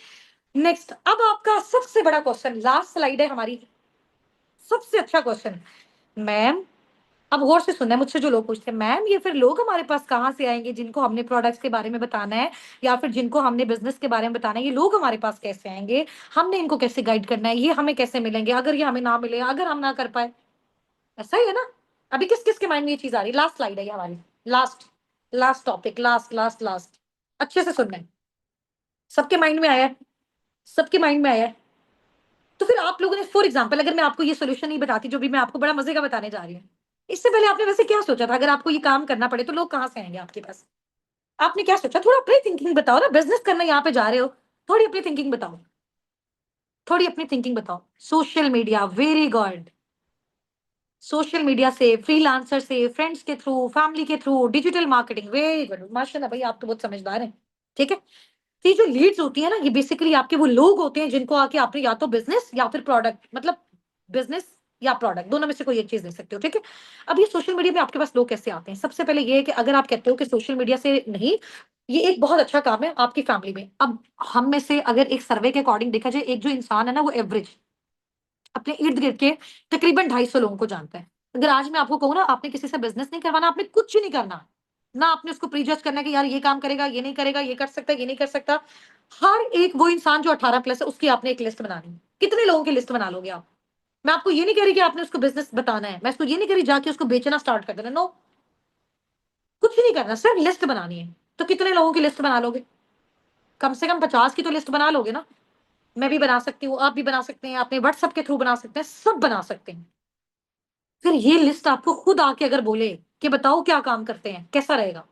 Speaker 1: नेक्स्ट, अब आपका सबसे बड़ा क्वेश्चन, लास्ट स्लाइड है हमारी, सबसे अच्छा क्वेश्चन। मैम, अब गौर से सुनना है, मुझसे जो लोग पूछते हैं, मैम ये फिर लोग हमारे पास कहाँ से आएंगे जिनको हमने प्रोडक्ट्स के बारे में बताना है, या फिर जिनको हमने बिजनेस के बारे में बताना है, ये लोग हमारे पास कैसे आएंगे? हमने इनको कैसे गाइड करना है? ये हमें कैसे मिलेंगे अगर ये हमें ना मिले, अगर हम ना कर पाए? ऐसा ही है ना। अभी किस किस के माइंड में ये चीज आ रही है? लास्ट स्लाइड है ये हमारी, last, last topic, last last last. अच्छे से सुनना है, सबके माइंड में आया है, सबके माइंड में आया है। तो फिर आप लोगों ने, फॉर एग्जाम्पल, अगर मैं आपको ये सोल्यूशन नहीं बताती जो भी मैं आपको बड़ा मजे का बताने जा रही हूँ, इससे पहले आपने वैसे क्या सोचा था? अगर आपको ये काम करना पड़े तो लोग कहाँ से आएंगे आपके पास? आपने क्या सोचा? थोड़ा अपनी थिंकिंग बताओ ना, बिजनेस करना यहाँ पे जा रहे हो, थोड़ी अपनी थिंकिंग बताओ, थोड़ी अपनी थिंकिंग बताओ। Social media, very good. Social media से, फ्रीलांसर से, फ्रेंड्स के थ्रू, फैमिली के through, digital marketing, very good, माशाल्लाह भाई, आप तो बहुत समझदार हैं, ठीक है। तो ये जो लीड्स होती है ना, ये बेसिकली आपके वो लोग होते हैं जिनको आके आपने या तो बिजनेस या फिर प्रोडक्ट, मतलब बिजनेस या प्रोडक्ट, दोनों में से कोई एक चीज दे सकते हो, ठीक है। अब ये सोशल मीडिया में आपके पास लोग कैसे आते हैं? सबसे पहले ये है कि अगर आप कहते हो कि सोशल मीडिया से नहीं, ये एक बहुत अच्छा काम है आपकी फैमिली में। अब हम में से अगर एक सर्वे के अकॉर्डिंग देखा जाए, एक जो इंसान है ना, वो एवरेज अपने इर्द गिर्द के तकरीबन 250 लोगों को जानता है। अगर आज मैं आपको कहूँ ना, आपने किसी से बिजनेस नहीं करवाना, आपने कुछ नहीं करना, ना आपने उसको प्रीजज करना है कि यार ये काम करेगा, ये नहीं करेगा, ये कर सकता है, ये नहीं कर सकता। हर एक वो इंसान जो 18+ है, उसकी आपने एक लिस्ट बनानी है। कितने लोगों की लिस्ट बना लोगे आप? मैं आपको ये नहीं कह रही कि आपने उसको बिजनेस बताना है, मैं उसको ये नहीं कह रही जाके उसको बेचना स्टार्ट कर देना, नो, कुछ नहीं करना, सिर्फ लिस्ट बनानी है। तो कितने लोगों की लिस्ट बना लोगे? कम से कम 50 की तो लिस्ट बना लोगे ना। मैं भी बना सकती हूँ, आप भी बना सकते हैं, अपने व्हाट्सएप के थ्रू बना सकते हैं, सब बना सकते हैं। फिर ये लिस्ट आपको खुद आके अगर बोले कि बताओ क्या काम करते हैं, कैसा रहेगा?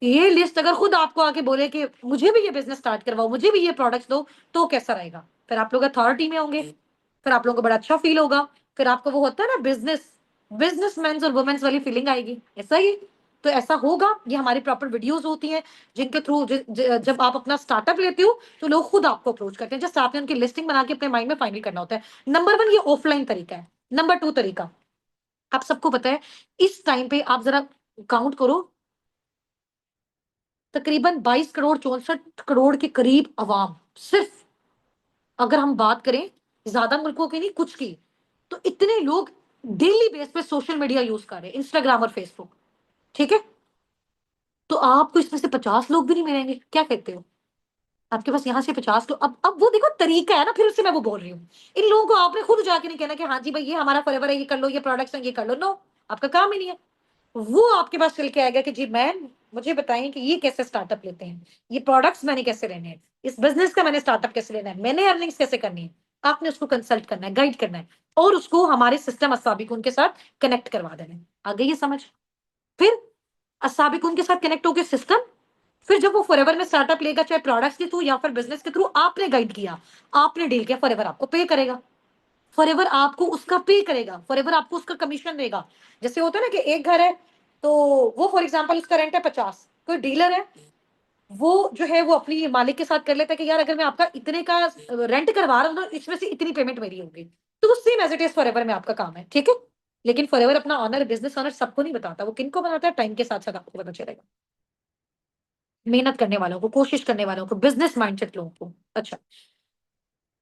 Speaker 1: ये लिस्ट अगर खुद आपको आके बोले कि मुझे भी ये बिजनेस स्टार्ट करवाओ, मुझे भी ये प्रोडक्ट्स दो, तो कैसा रहेगा? फिर आप लोग अथॉरिटी में होंगे, फिर आप लोगों को बड़ा अच्छा फील होगा। फिर आपको वो होता है ना, बिजनेसमैन और वुमेन्स वाली फीलिंग आएगी, ऐसा ही। तो ऐसा होगा, ये हमारी प्रॉपर वीडियोस होती हैं जिनके थ्रू जब आप अपना स्टार्टअप लेते हो तो लोग खुद आपको अप्रोच करते हैं, जस्ट आपने उनकी लिस्टिंग बना के अपने माइंड में फाइनल करना होता है। नंबर 1 ये ऑफलाइन तरीका है। नंबर 2 तरीका, आप सबको पता है, इस टाइम पे आप जरा काउंट करो, तकरीबन 22 करोड़ 64 करोड़ के करीब अवाम, सिर्फ अगर हम बात करें ज्यादा मुल्कों की नहीं, कुछ की, तो इतने लोग डेली बेस पे सोशल मीडिया यूज कर रहे हैं, इंस्टाग्राम और फेसबुक, ठीक है? तो आपको इसमें से 50 लोग भी नहीं मिलेंगे, क्या कहते हो? आपके पास यहाँ से 50 लोग, अब वो देखो तरीका है ना, फिर उससे मैं वो बोल रही हूँ। इन लोगों को आपने खुद जाके नहीं कहना कि हाँ जी भाई ये हमारा फॉरएवर है, ये कर लो, ये प्रोडक्ट्स हैं, ये कर लो। नो, आपका काम ही नहीं है। वो आपके पास चल के आएगा कि जी मैम मुझे बताइए कि ये कैसे स्टार्टअप लेते हैं, ये प्रोडक्ट्स मैंने कैसे लेने हैं, इस बिजनेस का मैंने स्टार्टअप कैसे लेना है, मैंने अर्निंग्स कैसे करनी है। आपने उसको कंसल्ट करना है, गाइड करना है, और उसको हमारे सिस्टम असाबिक के साथ कनेक्ट करवा देना है। आ गई ये समझ? फिर असाबिक के साथ कनेक्ट होकर सिस्टम, फिर जब वो फॉरएवर में स्टार्टअप लेगा, चाहे प्रोडक्ट्स के थ्रू या फिर बिजनेस के थ्रू, आपने गाइड किया, आपने डील किया, फॉरएवर आपको पे करेगा, फॉरएवर आपको उसका पे करेगा, फॉरएवर आपको उसका कमीशन देगा। जैसे होता है ना कि एक घर है, तो वो फॉर एग्जांपल उसका रेंट है 50, कोई डीलर है, वो जो है वो अपनी मालिक के साथ कर लेता है कि यार अगर मैं आपका इतने का रेंट करवा रहा हूँ तो इसमें से इतनी पेमेंट मेरी होगी। तो वो same as it is forever में आपका काम है, ठीक है? लेकिन फॉरएवर अपना ऑनर, बिजनेस ऑनर सबको नहीं बताता, वो किनको बताता है? टाइम के साथ साथ आपको पता चलेगा, मेहनत करने वालों को, कोशिश करने वालों को, बिजनेस माइंडसेट लोगों को। अच्छा,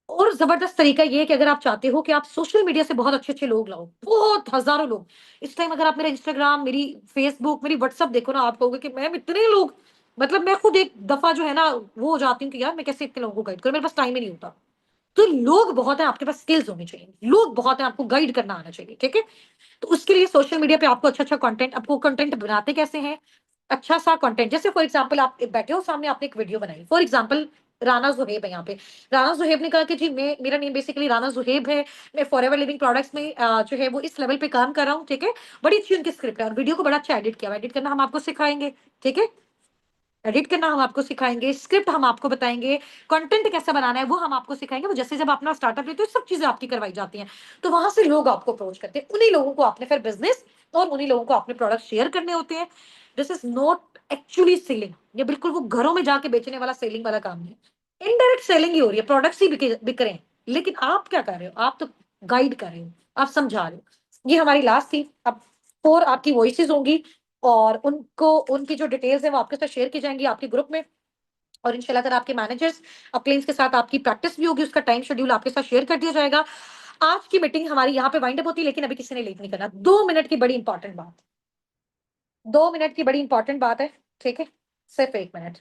Speaker 1: और जबरदस्त तरीका ये है कि अगर आप चाहते हो कि आप सोशल मीडिया से बहुत अच्छे अच्छे लोग लाओ, बहुत हजारों लोग, इस टाइम अगर आप मेरा इंस्टाग्राम, मेरी फेसबुक, मेरी व्हाट्सअप देखो ना, आप कहोगे कि मैम इतने लोग, मतलब मैं खुद एक दफा जो है ना वो हो जाती हूँ कि यार मैं कैसे इतने लोगों को गाइड करूं, मेरे पास टाइम ही नहीं होता। तो लोग बहुत है, आपके पास स्किल्स होनी चाहिए, लोग बहुत है, आपको गाइड करना आना चाहिए, ठीक है? तो उसके लिए सोशल मीडिया पे आपको अच्छा अच्छा कंटेंट, आपको कंटेंट बनाते कैसे हैं? अच्छा सा कंटेंट, जैसे फॉर एग्जांपल आप बैठे हो सामने, आपने एक वीडियो बनाई, फॉर एग्जांपल राना जुहेब है यहाँ पे। राना जुहेब ने कहा कि जी मैं, मेरा नेम बेसिकली राना जुहेब है, मैं फॉरएवर लिविंग प्रोडक्ट्स में जो है वो इस लेवल पे काम कर रहा हूँ, ठीक है? बड़ी अच्छी उनकी स्क्रिप्ट है और वीडियो को बड़ा अच्छा एडिट किया हुआ है, एडिट करना हम आपको सिखाएंगे, ठीक है? एडिट करना हम आपको सिखाएंगे, स्क्रिप्ट हम आपको बताएंगे, कंटेंट कैसे बनाना है वो हम आपको सिखाएंगे। वो जैसे जब अपना स्टार्टअप लेते हो सब चीजें आपकी करवाई जाती हैं, तो वहां से लोग आपको अप्रोच करते हैं, उन्हीं लोगों को आपने फिर बिजनेस और उन्हीं लोगों को आपने प्रोडक्ट शेयर करने होते हैं। This is not actually selling, ये बिल्कुल वो घरों में जाके बेचने वाला सेलिंग वाला काम नहीं है, इनडायरेक्ट सेलिंग ही हो रही है, प्रोडक्ट्स ही बिक रहे हैं। लेकिन आप क्या कर रहे हो? आप तो गाइड कर रहे हो, आप समझा रहे हो। ये हमारी लास्ट थी, अब 4 आपकी वॉइसेस होंगी, और उनको, उनकी जो डिटेल्स है वो आपके साथ शेयर की जाएंगी आपके ग्रुप में। और इंशाल्लाह अगर आपके मैनेजर्स अपलाइंस के साथ आपकी प्रैक्टिस भी होगी, उसका टाइम शेड्यूल आपके साथ शेयर कर दिया जाएगा। आज की मीटिंग हमारी यहाँ पे वाइंड अप होती है, लेकिन अभी किसी ने लेट नहीं करना। 2 मिनट की बड़ी इंपॉर्टेंट बात, 2 मिनट की बड़ी इंपॉर्टेंट बात है, ठीक है? सिर्फ 1 मिनट।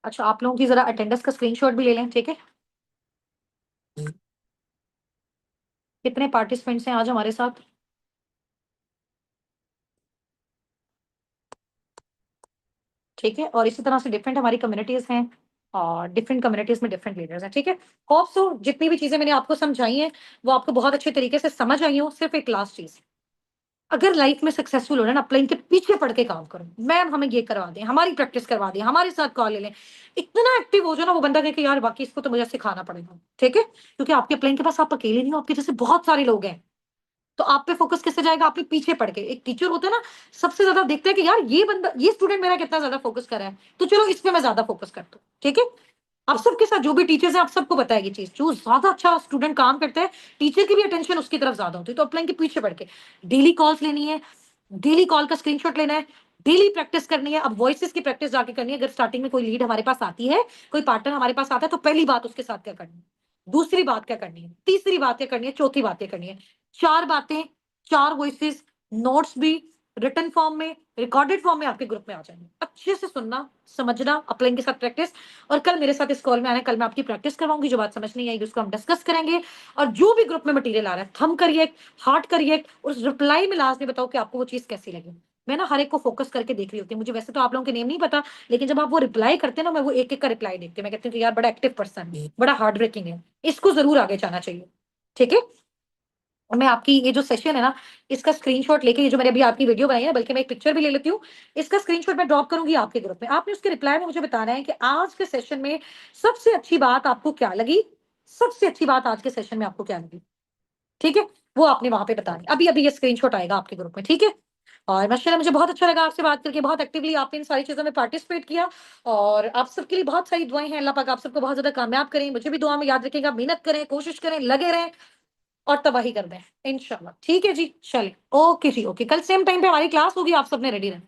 Speaker 1: अच्छा, आप लोगों की जरा अटेंडेंस का स्क्रीनशॉट भी ले लें, ठीक है? कितने पार्टिसिपेंट्स हैं आज हमारे साथ? ठीक है, और इसी तरह से डिफरेंट हमारी कम्युनिटीज हैं, और डिफरेंट कम्युनिटीज में डिफरेंट लीडर्स हैं, ठीक है? होप सो जितनी भी चीजें मैंने आपको समझाई हैं वो आपको बहुत अच्छे तरीके से समझ आई हो। सिर्फ एक लास्ट चीज, अगर लाइफ में सक्सेसफुल होना ना, प्लेन के पीछे पड़ के काम करो, मैम हमें ये करवा दें, हमारी प्रैक्टिस करवा दें, हमारे साथ कॉल ले लें, इतना एक्टिव हो जाओ ना, वो बंदा कहे कि यार बाकी इसको तो मुझे सिखाना पड़ेगा, ठीक है? क्योंकि आपके प्लेन के पास आप अकेले नहीं हो, आपके जैसे बहुत सारे लोग हैं। तो आप पे फोकस कैसे जाएगा? आपके पीछे पड़ के। एक टीचर होता है ना, सबसे ज्यादा देखते हैं कि यार ये बंदा, ये स्टूडेंट मेरा कितना ज्यादा फोकस कर रहा है, तो चलो इस पे मैं ज्यादा फोकस करता हूँ, ठीक है? आप सबके साथ जो भी टीचर्स हैं, आप सबको बताया ये चीज, जो ज्यादा अच्छा स्टूडेंट काम करता है, टीचर की भी अटेंशन उसकी तरफ ज्यादा होती है। तो अपलाइन के पीछे पड़ के डेली कॉल्स लेनी है, डेली कॉल का स्क्रीनशॉट लेना है, डेली प्रैक्टिस करनी है। अब वॉइसेस की प्रैक्टिस जाके करनी है। अगर स्टार्टिंग में कोई लीड हमारे पास आती है, कोई पार्टनर हमारे पास आता है, तो पहली बात उसके साथ क्या करनी है, दूसरी बात क्या करनी है, तीसरी बात क्या करनी है, चौथी बात क्या करनी है। 4 बातें, 4 वॉइसेस, नोट्स भी रिटन फॉर्म में, रिकॉर्डेड फॉर्म में आपके ग्रुप में आ जाएंगे। अच्छे से सुनना, समझना, अपलाइन के साथ प्रैक्टिस, और कल मेरे साथ इस कॉल में आना। कल मैं आपकी प्रैक्टिस करवाऊंगी, जो बात समझ नहीं आएगी उसको हम डिस्कस करेंगे। और जो भी ग्रुप में मटेरियल आ रहा है, थंब का रिएक्ट, हार्ट का रिएक्ट, और उस रिप्लाई में लास्ट में बताओ कि आपको वो चीज कैसी लगी। मैं ना हर एक को फोकस करके देख रही होती हूँ, मुझे वैसे तो आप लोगों के नेम नहीं पता, लेकिन जब आप वो रिप्लाई करते हैं ना, मैं वो एक एक का रिप्लाई देखती हूँ, मैं कहती हूँ कि यार बड़ा एक्टिव पर्सन है, बड़ा हार्ड वर्किंग है, इसको जरूर आगे जाना चाहिए, ठीक है? और मैं आपकी ये जो सेशन है ना, इसका स्क्रीनशॉट लेके, ये जो मैंने अभी आपकी वीडियो बनाई है, बल्कि मैं एक पिक्चर भी ले लेती हूँ, इसका स्क्रीनशॉट मैं ड्रॉप करूंगी आपके ग्रुप में। आपने उसके रिप्लाई में मुझे बताना है कि आज के सेशन में सबसे अच्छी बात आपको क्या लगी, सबसे अच्छी बात आज के सेशन में आपको क्या लगी, ठीक है? वो आपने वहां पे बतानी। अभी अभी ये स्क्रीनशॉट आएगा आपके ग्रुप में, ठीक है? और माशाल्लाह मुझे बहुत अच्छा लगा आपसे बात करके, बहुत एक्टिवली आपने इन सारी चीजों में पार्टिसिपेट किया, और आप सबके लिए बहुत सारी दुआएं हैं। अल्लाह पाक आप सबको बहुत ज्यादा कामयाब करें, मुझे भी दुआ में याद रखेगा। मेहनत करें, कोशिश करें, लगे रहें, और तबाही कर दें इंशाल्लाह। ठीक है जी, चलिए, ओके जी, ओके। कल सेम टाइम पे हमारी क्लास होगी, आप सबने रेडी रहना।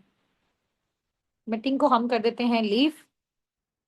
Speaker 1: मीटिंग को हम कर देते हैं लीव।